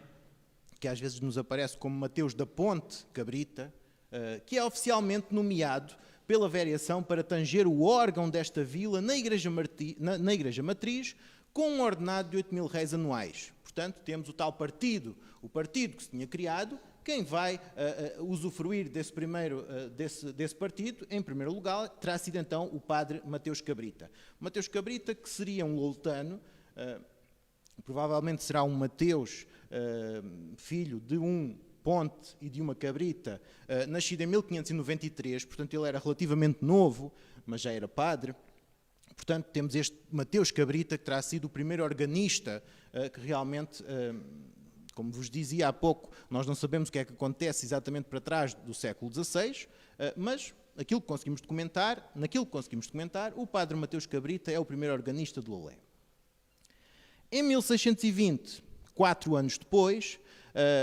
que às vezes nos aparece como Mateus da Ponte Cabrita, que é oficialmente nomeado pela variação para tanger o órgão desta vila na Igreja Matriz, com um ordenado de 8.000 réis anuais. Portanto, temos o tal partido, o partido que se tinha criado. Quem vai usufruir desse partido, em primeiro lugar, terá sido então o padre Mateus Cabrita. Mateus Cabrita, que seria um loletano, provavelmente será um Mateus, filho de um Ponte e de uma Cabrita, nascido em 1593, portanto ele era relativamente novo, mas já era padre. Portanto, temos este Mateus Cabrita, que terá sido o primeiro organista que realmente, como vos dizia há pouco, nós não sabemos o que é que acontece exatamente para trás do século XVI, mas naquilo que conseguimos documentar, o padre Mateus Cabrita é o primeiro organista de Lolé. Em 1620, 4 anos depois,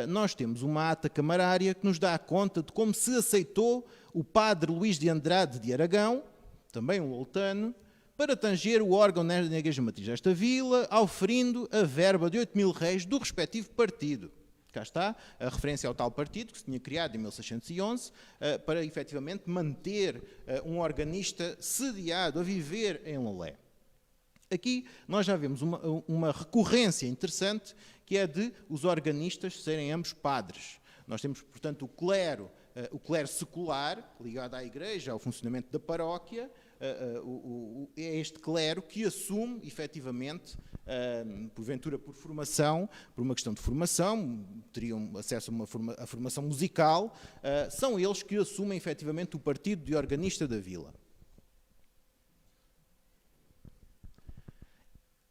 nós temos uma ata camarária que nos dá conta de como se aceitou o padre Luís de Andrade de Aragão, também um loltano, para tanger o órgão na Igreja Matriz desta vila, auferindo a verba de 8.000 réis do respectivo partido. Cá está a referência ao tal partido que se tinha criado em 1611 para, efetivamente, manter um organista sediado a viver em Lolé. Aqui nós já vemos uma recorrência interessante, que é de os organistas serem ambos padres. Nós temos, portanto, o clero secular, ligado à Igreja, ao funcionamento da paróquia, é este clero que assume, efetivamente, porventura por formação, por uma questão de formação, teriam acesso a formação musical, são eles que assumem, efetivamente, o partido de organista da vila.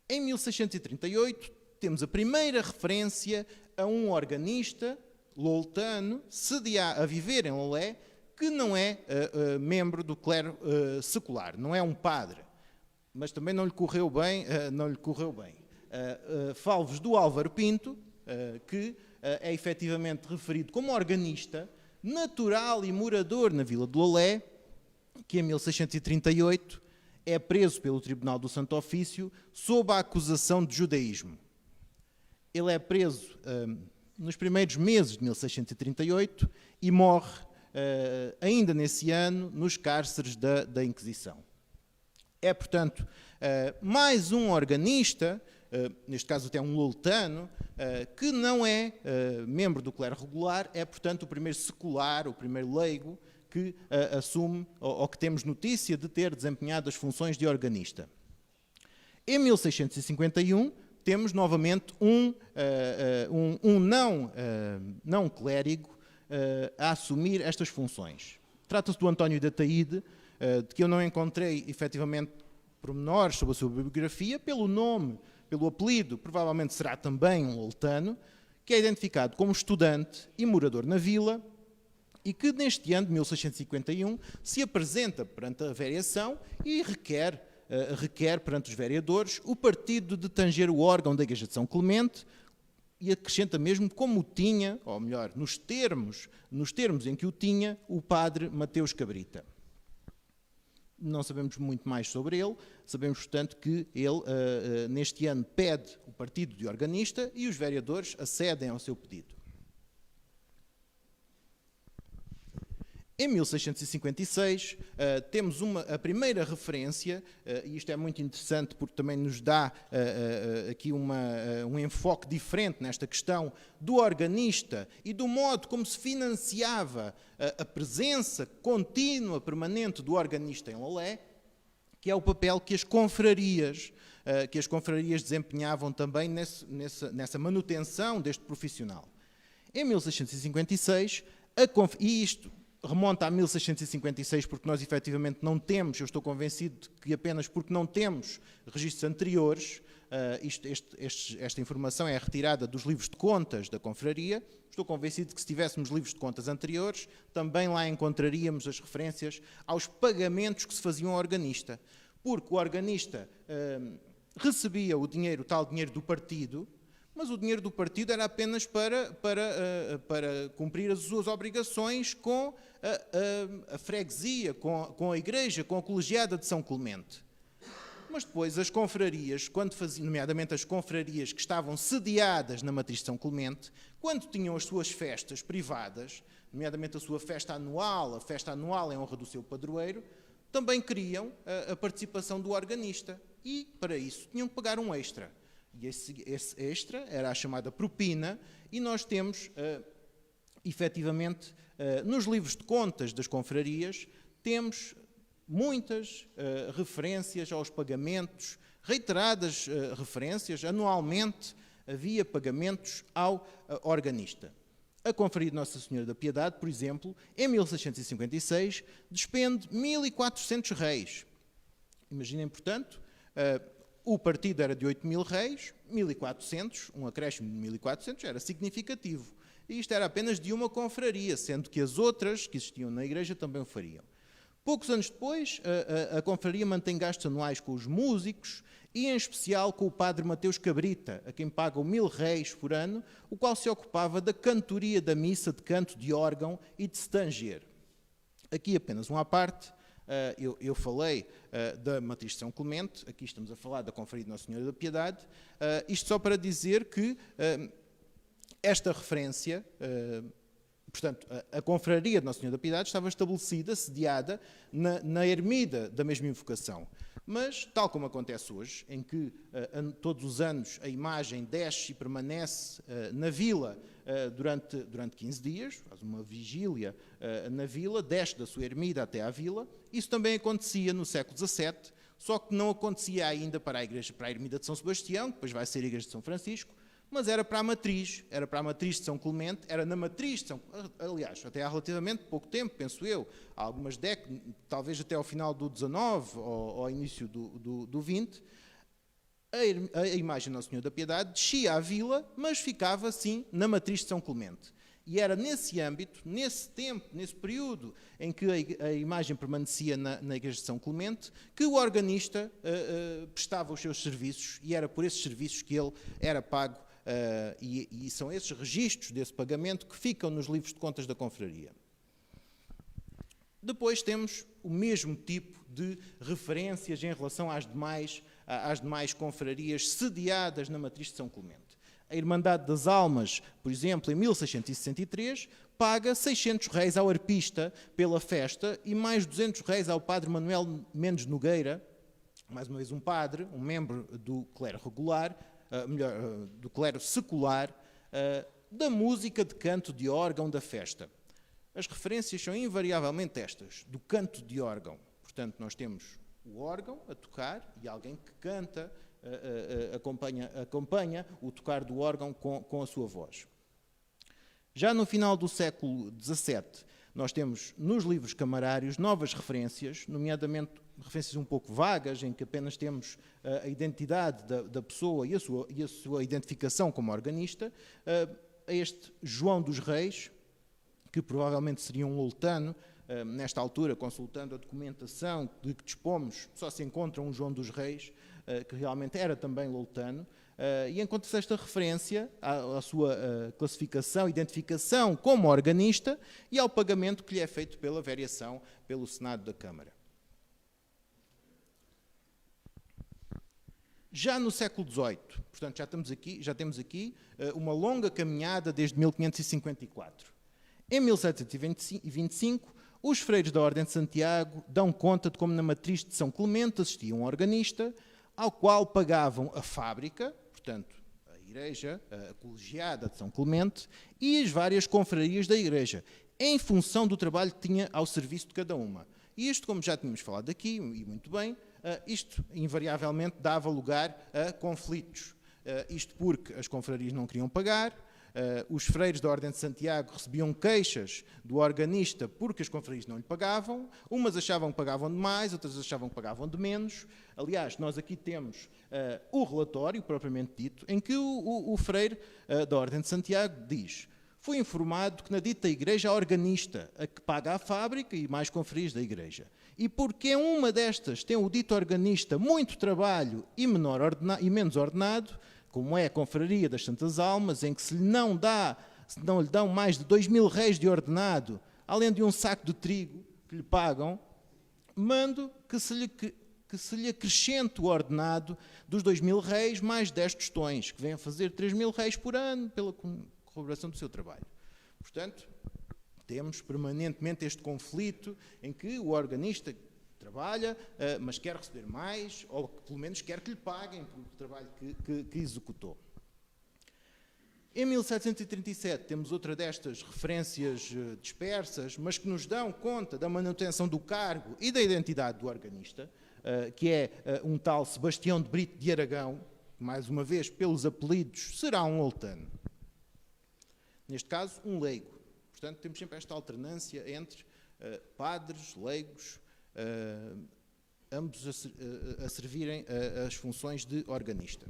Em 1638, temos a primeira referência a um organista loltano a viver em Lolé, que não é membro do clero secular, não é um padre, mas também não lhe correu bem. Falo-vos do Álvaro Pinto, que é efetivamente referido como organista, natural e morador na vila de Lolé, que em 1638 é preso pelo Tribunal do Santo Ofício sob a acusação de judaísmo. Ele é preso nos primeiros meses de 1638 e morre ainda nesse ano nos cárceres da Inquisição. É, portanto, mais um organista, neste caso até um loltano, que não é membro do clero regular, é, portanto, o primeiro secular, o primeiro leigo, que assume, ou que temos notícia de ter desempenhado as funções de organista. Em 1651, temos novamente um não clérigo a assumir estas funções. Trata-se do António da Taíde, de que eu não encontrei, efetivamente, pormenores sobre a sua biografia, pelo nome, pelo apelido, provavelmente será também um loltano, que é identificado como estudante e morador na vila, e que neste ano de 1651 se apresenta perante a variação e requer perante os vereadores o partido de tanger o órgão da Igreja de São Clemente, e acrescenta mesmo como o tinha, ou melhor, nos termos em que o tinha, o padre Mateus Cabrita. Não sabemos muito mais sobre ele, sabemos, portanto, que ele, neste ano, pede o partido de organista e os vereadores acedem ao seu pedido. Em 1656, temos a primeira referência, e isto é muito interessante porque também nos dá aqui um enfoque diferente nesta questão do organista e do modo como se financiava a presença contínua, permanente do organista em Lolé, que é o papel que as confrarias desempenhavam também nessa manutenção deste profissional. Em 1656, e isto remonta a 1656, porque nós efetivamente não temos, eu estou convencido que apenas porque não temos registros anteriores, esta informação é retirada dos livros de contas da confraria. Estou convencido que se tivéssemos livros de contas anteriores, também lá encontraríamos as referências aos pagamentos que se faziam ao organista, porque o organista recebia o tal dinheiro do partido, mas o dinheiro do partido era apenas para cumprir as suas obrigações com a freguesia, com a igreja, com a colegiada de São Clemente. Mas depois as confrarias, nomeadamente as confrarias que estavam sediadas na Matriz de São Clemente, quando tinham as suas festas privadas, nomeadamente a sua festa anual em honra do seu padroeiro, também queriam a participação do organista e, para isso, tinham que pagar um extra. E esse extra era a chamada propina, e nós temos, efetivamente, nos livros de contas das confrarias, temos muitas referências aos pagamentos, reiteradas referências, anualmente havia pagamentos ao organista. A Confraria de Nossa Senhora da Piedade, por exemplo, em 1656, despende 1.400 réis. Imaginem, portanto, o partido era de 8.000 réis, 1.400, um acréscimo de 1.400 era significativo. E isto era apenas de uma confraria, sendo que as outras que existiam na igreja também o fariam. Poucos anos depois, a confraria mantém gastos anuais com os músicos e, em especial, com o padre Mateus Cabrita, a quem pagam 1.000 réis por ano, o qual se ocupava da cantoria da missa, de canto de órgão e de stanger. Aqui apenas uma à parte. Eu falei da Matriz de São Clemente, aqui estamos a falar da Confraria de Nossa Senhora da Piedade, isto só para dizer que esta referência, portanto, a Confraria de Nossa Senhora da Piedade estava estabelecida, sediada na ermida da mesma invocação. Mas, tal como acontece hoje, em que todos os anos a imagem desce e permanece na vila durante 15 dias, faz uma vigília na vila, desce da sua ermida até à vila, isso também acontecia no século XVII, só que não acontecia ainda para a ermida de São Sebastião, que depois vai ser a igreja de São Francisco, mas era para a matriz de São Clemente, era na matriz de São... Aliás, até há relativamente pouco tempo, penso eu, há algumas décadas, talvez até ao final do XIX ou ao início do XX, a imagem de Nossa Senhora da Piedade descia à vila, mas ficava, sim, na matriz de São Clemente. E era nesse âmbito, nesse tempo, nesse período em que a imagem permanecia na igreja de São Clemente, que o organista prestava os seus serviços, e era por esses serviços que ele era pago. E são esses registros desse pagamento que ficam nos livros de contas da confraria. Depois temos o mesmo tipo de referências em relação às demais confrarias sediadas na matriz de São Clemente. A Irmandade das Almas, por exemplo, em 1663, paga 600 réis ao arpista pela festa e mais 200 réis ao padre Manuel Mendes Nogueira, mais uma vez um padre, um membro do clero regular, do clero secular, da música de canto de órgão da festa. As referências são invariavelmente estas, do canto de órgão. Portanto, nós temos o órgão a tocar e alguém que canta, acompanha o tocar do órgão com a sua voz. Já no final do século XVII, nós temos nos livros camarários novas referências, nomeadamente referências um pouco vagas, em que apenas temos a identidade da pessoa e a sua identificação como organista, a este João dos Reis, que provavelmente seria um loutano. Nesta altura, consultando a documentação de que dispomos, só se encontra um João dos Reis, que realmente era também loutano, e encontra-se esta referência à sua classificação, identificação como organista e ao pagamento que lhe é feito pela variação pelo Senado da Câmara. Já no século XVIII, portanto já temos aqui uma longa caminhada desde 1554. Em 1725, os freiros da Ordem de Santiago dão conta de como na matriz de São Clemente existia um organista, ao qual pagavam a fábrica, portanto, a igreja, a colegiada de São Clemente, e as várias confrarias da igreja, em função do trabalho que tinha ao serviço de cada uma. E isto, como já tínhamos falado aqui, e muito bem, isto invariavelmente dava lugar a conflitos. Isto porque as confrarias não queriam pagar, os freiros da Ordem de Santiago recebiam queixas do organista porque as confrarias não lhe pagavam, umas achavam que pagavam de mais, outras achavam que pagavam de menos. Aliás, nós aqui temos o relatório, propriamente dito, em que o freire da Ordem de Santiago diz: fui informado que na dita igreja há organista, a que paga a fábrica e mais confrarias da igreja. E porque uma destas tem o dito organista muito trabalho e menos ordenado, como é a confraria das Santas Almas, em que se não lhe dão mais de 2.000 réis de ordenado, além de um saco de trigo que lhe pagam, mando que se lhe acrescente o ordenado dos 2.000 réis mais 10 tostões, que vem a fazer 3.000 réis por ano pela corroboração do seu trabalho. Portanto, temos permanentemente este conflito em que o organista trabalha, mas quer receber mais, ou pelo menos quer que lhe paguem pelo trabalho que executou. Em 1737 temos outra destas referências dispersas, mas que nos dão conta da manutenção do cargo e da identidade do organista, que é um tal Sebastião de Brito de Aragão, que, mais uma vez, pelos apelidos, será um loutano. Neste caso, um leigo. Portanto, temos sempre esta alternância entre padres, leigos, ambos a servirem as funções de organista.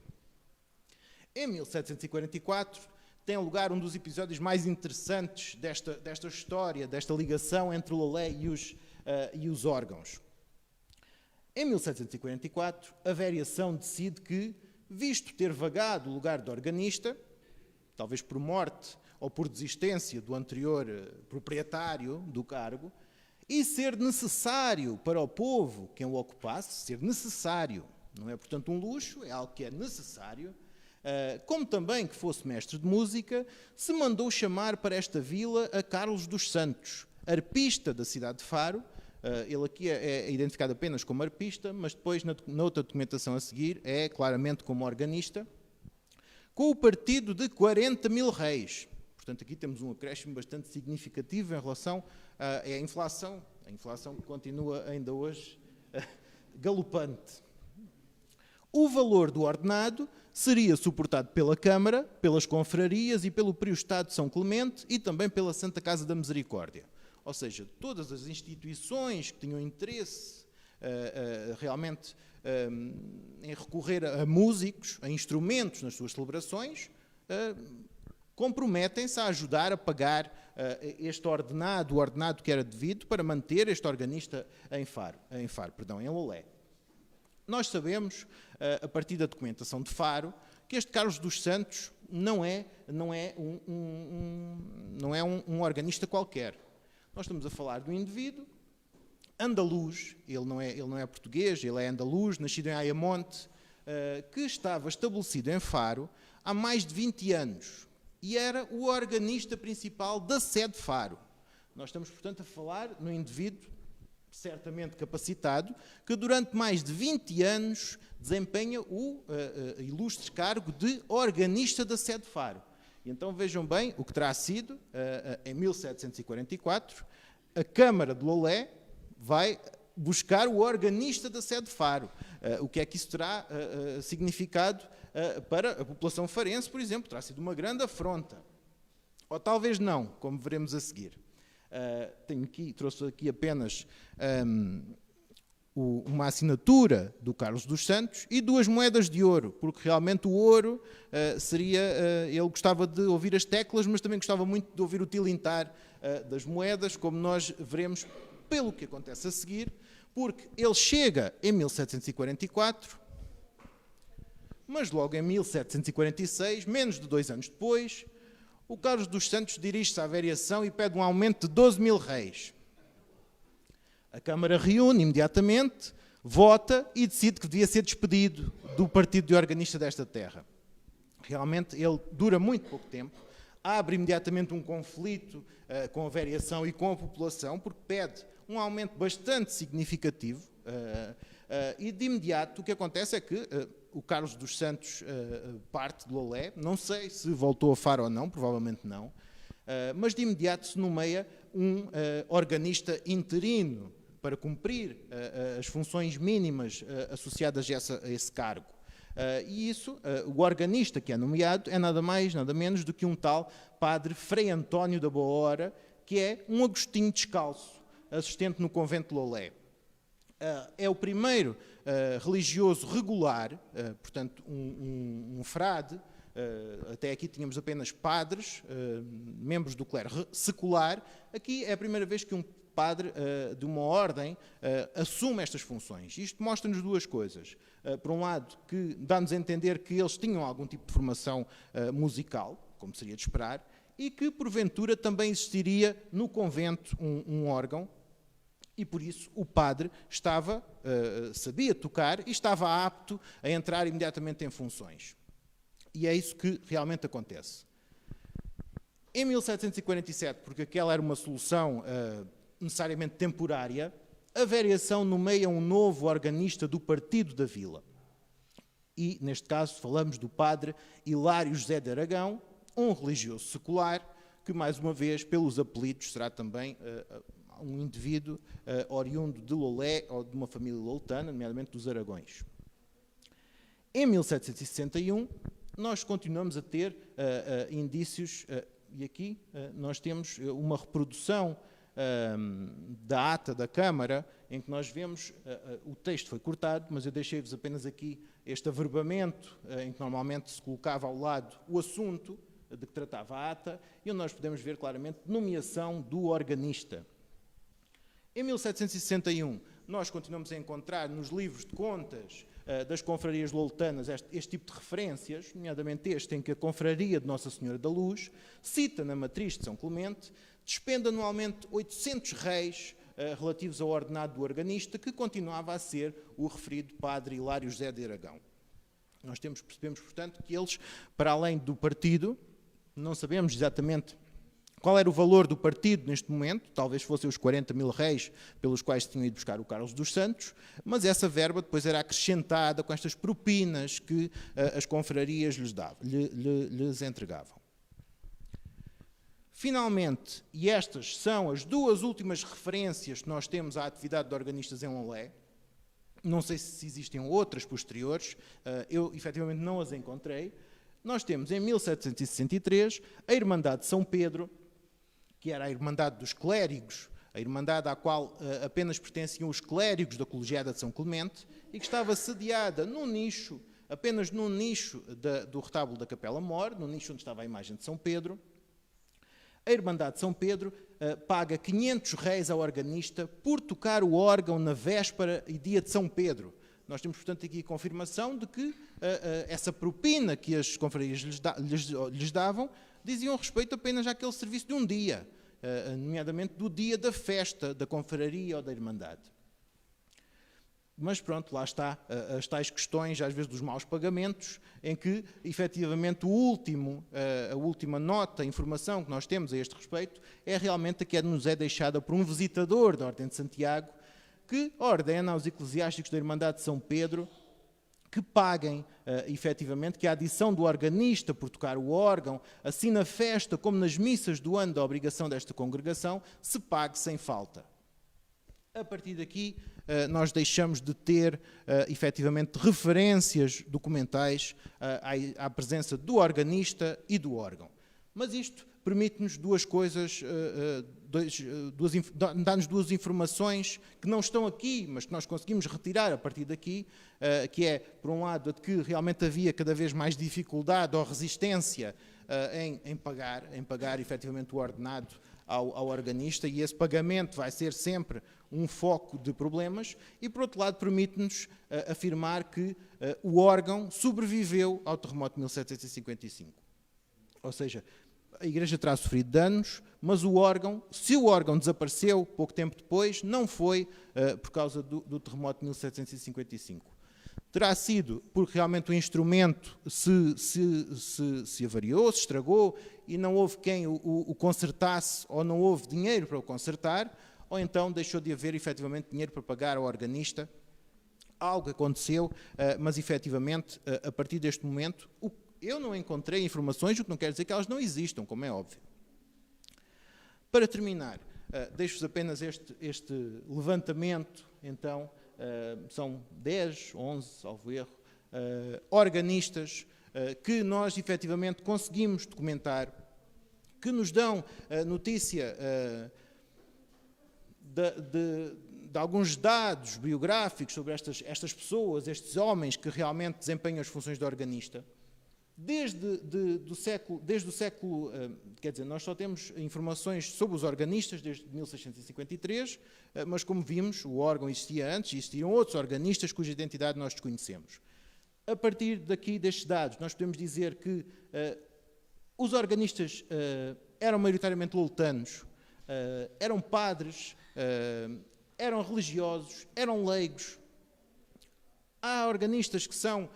Em 1744 tem lugar um dos episódios mais interessantes desta história, desta ligação entre o Lolé e os órgãos. Em 1744, a variação decide que, visto ter vagado o lugar de organista, talvez por morte ou por desistência do anterior proprietário do cargo, e ser necessário para o povo quem o ocupasse, ser necessário, não é portanto um luxo, é algo que é necessário, como também que fosse mestre de música, se mandou chamar para esta vila a Carlos dos Santos, arpista da cidade de Faro. Ele aqui é identificado apenas como arpista, mas depois na outra documentação a seguir é claramente como organista, com o partido de 40 mil réis. Portanto, aqui temos um acréscimo bastante significativo em relação à inflação. A inflação que continua ainda hoje galopante. O valor do ordenado seria suportado pela Câmara, pelas confrarias e pelo Priostado de São Clemente e também pela Santa Casa da Misericórdia. Ou seja, todas as instituições que tinham interesse realmente em recorrer a músicos, a instrumentos nas suas celebrações, comprometem-se a ajudar a pagar este ordenado, o ordenado que era devido para manter este organista em Lolé. Nós sabemos, a partir da documentação de Faro, que este Carlos dos Santos não é um organista qualquer. Nós estamos a falar de um indivíduo andaluz, ele não é português, ele é andaluz, nascido em Ayamonte, que estava estabelecido em Faro há mais de 20 anos e era o organista principal da sede de Faro. Nós estamos, portanto, a falar num indivíduo certamente capacitado, que durante mais de 20 anos desempenha o ilustre cargo de organista da sede de Faro. E então vejam bem o que terá sido, em 1744, a Câmara de Lolé vai buscar o organista da sede de Faro. O que é que isso terá significado para a população farense, por exemplo? Terá sido uma grande afronta. Ou talvez não, como veremos a seguir. Trouxe aqui apenas uma assinatura do Carlos dos Santos e 2 moedas de ouro, porque realmente o ouro ele gostava de ouvir as teclas, mas também gostava muito de ouvir o tilintar das moedas, como nós veremos pelo que acontece a seguir, porque ele chega em 1744, mas logo em 1746, menos de 2 anos depois, o Carlos dos Santos dirige-se à variação e pede um aumento de 12 mil réis. A Câmara reúne imediatamente, vota e decide que devia ser despedido do partido de organista desta terra. Realmente ele dura muito pouco tempo, abre imediatamente um conflito com a variação e com a população, porque pede um aumento bastante significativo e de imediato o que acontece é que o Carlos dos Santos parte de Lolé, não sei se voltou a Faro ou não, provavelmente não, mas de imediato se nomeia um organista interino para cumprir as funções mínimas associadas a esse cargo. E isso, o organista que é nomeado é nada mais, nada menos do que um tal padre Frei António da Boa Hora, que é um agostinho descalço, assistente no convento de Lolé. É o primeiro religioso regular, portanto um frade, até aqui tínhamos apenas padres, membros do clero secular, aqui é a primeira vez que um padre de uma ordem assume estas funções. Isto mostra-nos 2 coisas. Por um lado, que dá-nos a entender que eles tinham algum tipo de formação musical, como seria de esperar, e que porventura também existiria no convento um órgão, e por isso o padre sabia tocar e estava apto a entrar imediatamente em funções. E é isso que realmente acontece. Em 1747, porque aquela era uma solução necessariamente temporária, a variação nomeia um novo organista do partido da vila. E, neste caso, falamos do padre Hilário José de Aragão, um religioso secular, que, mais uma vez, pelos apelidos, será também um indivíduo oriundo de Lolé ou de uma família loletana, nomeadamente dos Aragões. Em 1761, nós continuamos a ter indícios, e aqui nós temos uma reprodução da ata da Câmara, em que nós vemos, o texto foi cortado, mas eu deixei-vos apenas aqui este averbamento, em que normalmente se colocava ao lado o assunto de que tratava a ata, e onde nós podemos ver claramente nomeação do organista. Em 1761, nós continuamos a encontrar nos livros de contas das confrarias loutanas este tipo de referências, nomeadamente este em que a confraria de Nossa Senhora da Luz cita na matriz de São Clemente, despende anualmente 800 réis relativos ao ordenado do organista, que continuava a ser o referido padre Hilário José de Aragão. Nós percebemos, portanto, que eles, para além do partido, não sabemos exatamente qual era o valor do partido neste momento, talvez fossem os 40 mil réis pelos quais tinham ido buscar o Carlos dos Santos, mas essa verba depois era acrescentada com estas propinas que as confrarias lhes entregavam. Finalmente, e estas são as duas últimas referências que nós temos à atividade de organistas em Lolé, não sei se existem outras posteriores, eu efetivamente não as encontrei. Nós temos em 1763 a Irmandade de São Pedro, que era a Irmandade dos Clérigos, a Irmandade à qual apenas pertenciam os clérigos da Colegiada de São Clemente, e que estava sediada num nicho, apenas num nicho do retábulo da Capela Mor, no nicho onde estava a imagem de São Pedro. A Irmandade de São Pedro paga 500 réis ao organista por tocar o órgão na véspera e dia de São Pedro. Nós temos, portanto, aqui a confirmação de que essa propina que as confrarias lhes davam diziam respeito apenas àquele serviço de um dia, nomeadamente do dia da festa da confraria ou da Irmandade. Mas pronto, lá está as tais questões, às vezes, dos maus pagamentos, em que, efetivamente, a última nota, a informação que nós temos a este respeito, é realmente a que nos é deixada por um visitador da Ordem de Santiago, que ordena aos eclesiásticos da Irmandade de São Pedro que paguem, efetivamente, que a adição do organista por tocar o órgão, assim na festa como nas missas do ano da obrigação desta congregação, se pague sem falta. A partir daqui, nós deixamos de ter, efetivamente, referências documentais à presença do organista e do órgão. Mas isto permite-nos duas coisas, dá-nos duas informações que não estão aqui, mas que nós conseguimos retirar a partir daqui, que é, por um lado, de que realmente havia cada vez mais dificuldade ou resistência em pagar efetivamente o ordenado ao organista, e esse pagamento vai ser sempre um foco de problemas, e por outro lado permite-nos afirmar que o órgão sobreviveu ao terremoto de 1755. Ou seja, a Igreja terá sofrido danos, mas se o órgão desapareceu pouco tempo depois, não foi por causa do terremoto de 1755. Terá sido porque realmente o instrumento se avariou, se estragou, e não houve quem o consertasse, ou não houve dinheiro para o consertar, ou então deixou de haver efetivamente dinheiro para pagar ao organista. Algo aconteceu, mas efetivamente, a partir deste momento, eu não encontrei informações, o que não quer dizer que elas não existam, como é óbvio. Para terminar, deixo-vos apenas este levantamento, então, são 10, 11, salvo erro, organistas que nós efetivamente conseguimos documentar, que nos dão notícia de alguns dados biográficos sobre estas pessoas, estes homens que realmente desempenham as funções de organista. Desde o século, quer dizer, nós só temos informações sobre os organistas desde 1653, mas como vimos, o órgão existia antes, existiam outros organistas cuja identidade nós desconhecemos. A partir daqui, destes dados, nós podemos dizer que os organistas eram maioritariamente loutanos, eram padres, eram religiosos, eram leigos. Há organistas que são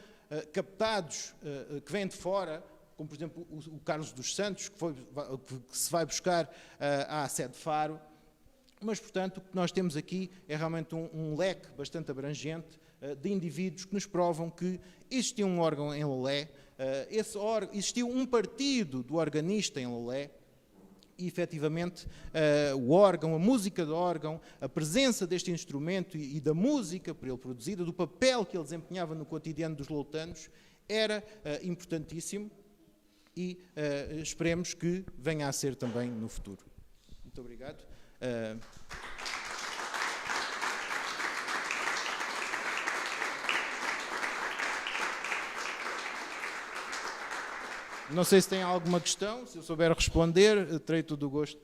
captados, que vêm de fora, como por exemplo o Carlos dos Santos, que se vai buscar à sede de Faro, mas portanto o que nós temos aqui é realmente um leque bastante abrangente de indivíduos que nos provam que existia um órgão em Lolé, existiu um partido do organista em Lolé, e efetivamente o órgão, a música do órgão, a presença deste instrumento e da música por ele produzida, do papel que ele desempenhava no cotidiano dos loutanos, era importantíssimo, e esperemos que venha a ser também no futuro. Muito obrigado. Não sei se tem alguma questão, se eu souber responder, terei todo o gosto.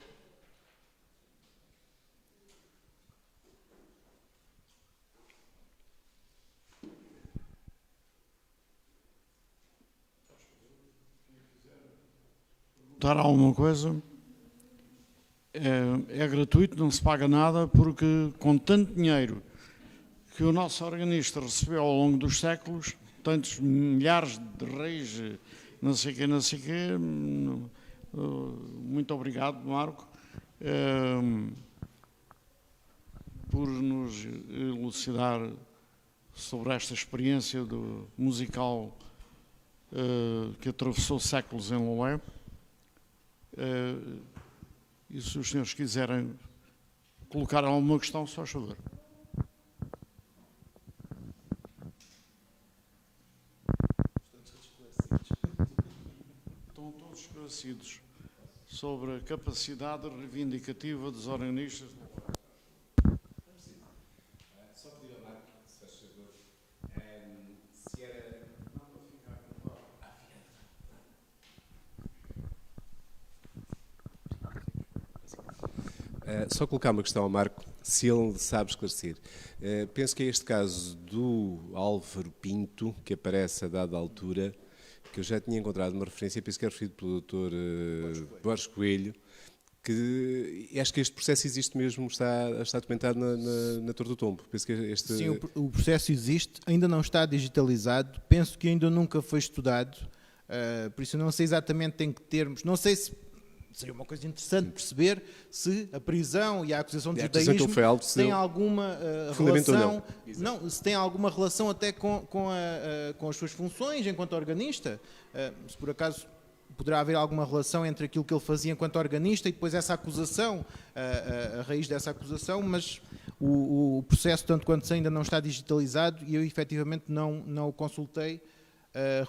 Perguntar alguma coisa? É gratuito, não se paga nada, porque com tanto dinheiro que o nosso organista recebeu ao longo dos séculos, tantos milhares de reis, não sei o quê, muito obrigado, Marco, por nos elucidar sobre esta experiência musical que atravessou séculos em Lolé. E se os senhores quiserem colocar alguma questão, só favor. Estão todos esclarecidos sobre a capacidade reivindicativa dos organistas. Só pedir ao Marco, se faz favor, se era... Não, para ficar com só colocar uma questão ao Marco, se ele sabe esclarecer. Penso que é este caso do Álvaro Pinto, que aparece a dada altura, que eu já tinha encontrado uma referência, penso que é referido pelo Dr. Borges Coelho, que acho que este processo existe mesmo, está documentado na Torre do Tombo. Penso que este... Sim, o processo existe, ainda não está digitalizado, penso que ainda nunca foi estudado, por isso eu não sei exatamente em que termos, não sei se seria uma coisa interessante perceber se a prisão e a acusação de judaísmo têm alguma relação, não, se tem alguma relação até com as suas funções enquanto organista, se por acaso poderá haver alguma relação entre aquilo que ele fazia enquanto organista e depois essa acusação, a raiz dessa acusação, mas o processo, tanto quanto ainda não está digitalizado, e eu efetivamente não o consultei,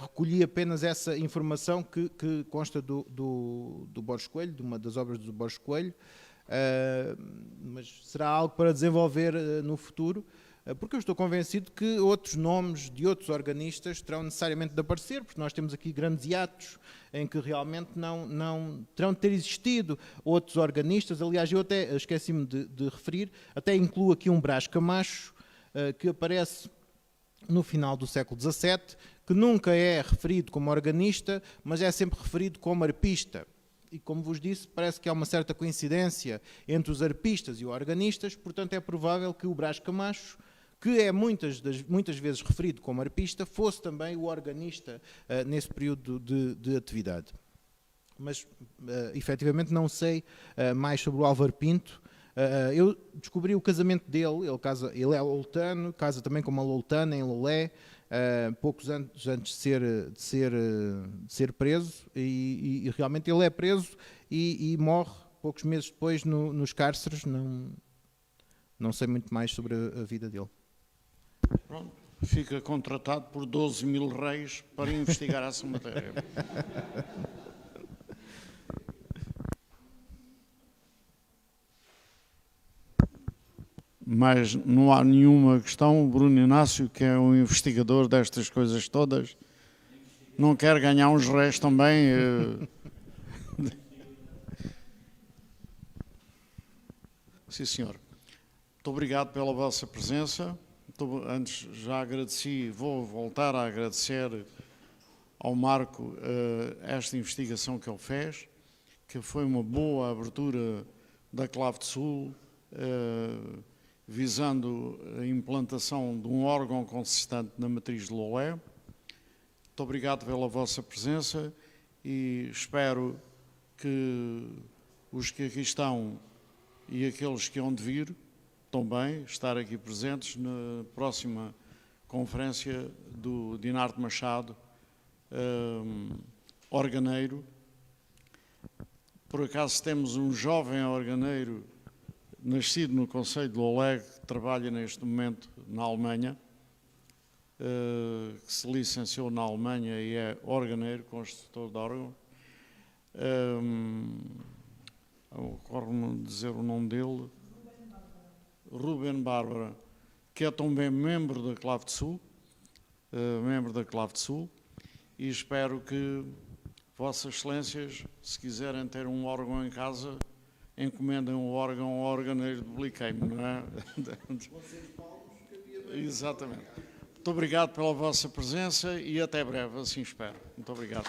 recolhi apenas essa informação que consta do Borges Coelho, de uma das obras do Borges Coelho, mas será algo para desenvolver no futuro, porque eu estou convencido que outros nomes de outros organistas terão necessariamente de aparecer, porque nós temos aqui grandes hiatos em que realmente não terão de ter existido outros organistas. Aliás, eu até esqueci-me de referir, até incluo aqui um Brás Camacho, que aparece no final do século XVII, que nunca é referido como organista, mas é sempre referido como arpista. E como vos disse, parece que há uma certa coincidência entre os arpistas e os organistas, portanto é provável que o Brás Camacho, que é muitas vezes referido como arpista, fosse também o organista nesse período de atividade. Mas, efetivamente, não sei mais sobre o Álvaro Pinto. Eu descobri o casamento dele, ele é loutano, casa também com uma loutana em Lolé, poucos anos antes de ser preso, e realmente ele é preso e morre poucos meses depois nos cárceres. Não sei muito mais sobre a vida dele. Pronto, fica contratado por 12 mil reis para investigar essa matéria. Mas não há nenhuma questão. O Bruno Inácio, que é um investigador destas coisas todas, não quer ganhar uns réis também. Sim, senhor. Muito obrigado pela vossa presença. Antes já agradeci, vou voltar a agradecer ao Marco esta investigação que ele fez, que foi uma boa abertura da Clave de Sul, visando a implantação de um órgão consistente na matriz de Lolé. Muito obrigado pela vossa presença e espero que os que aqui estão e aqueles que hão de vir também estar aqui presentes na próxima conferência do Dinarte Machado, organeiro. Por acaso temos um jovem organeiro nascido no concelho de Lolé, que trabalha neste momento na Alemanha, que se licenciou na Alemanha e é organeiro, construtor de órgão. ocorre-me dizer o nome dele, Ruben Bárbara, que é também membro da Clave de Sul, e espero que Vossas Excelências, se quiserem ter um órgão em casa, encomendem um órgão ao organeiro de Bliqueime, não é? Exatamente. Muito obrigado pela vossa presença e até breve, assim espero. Muito obrigado.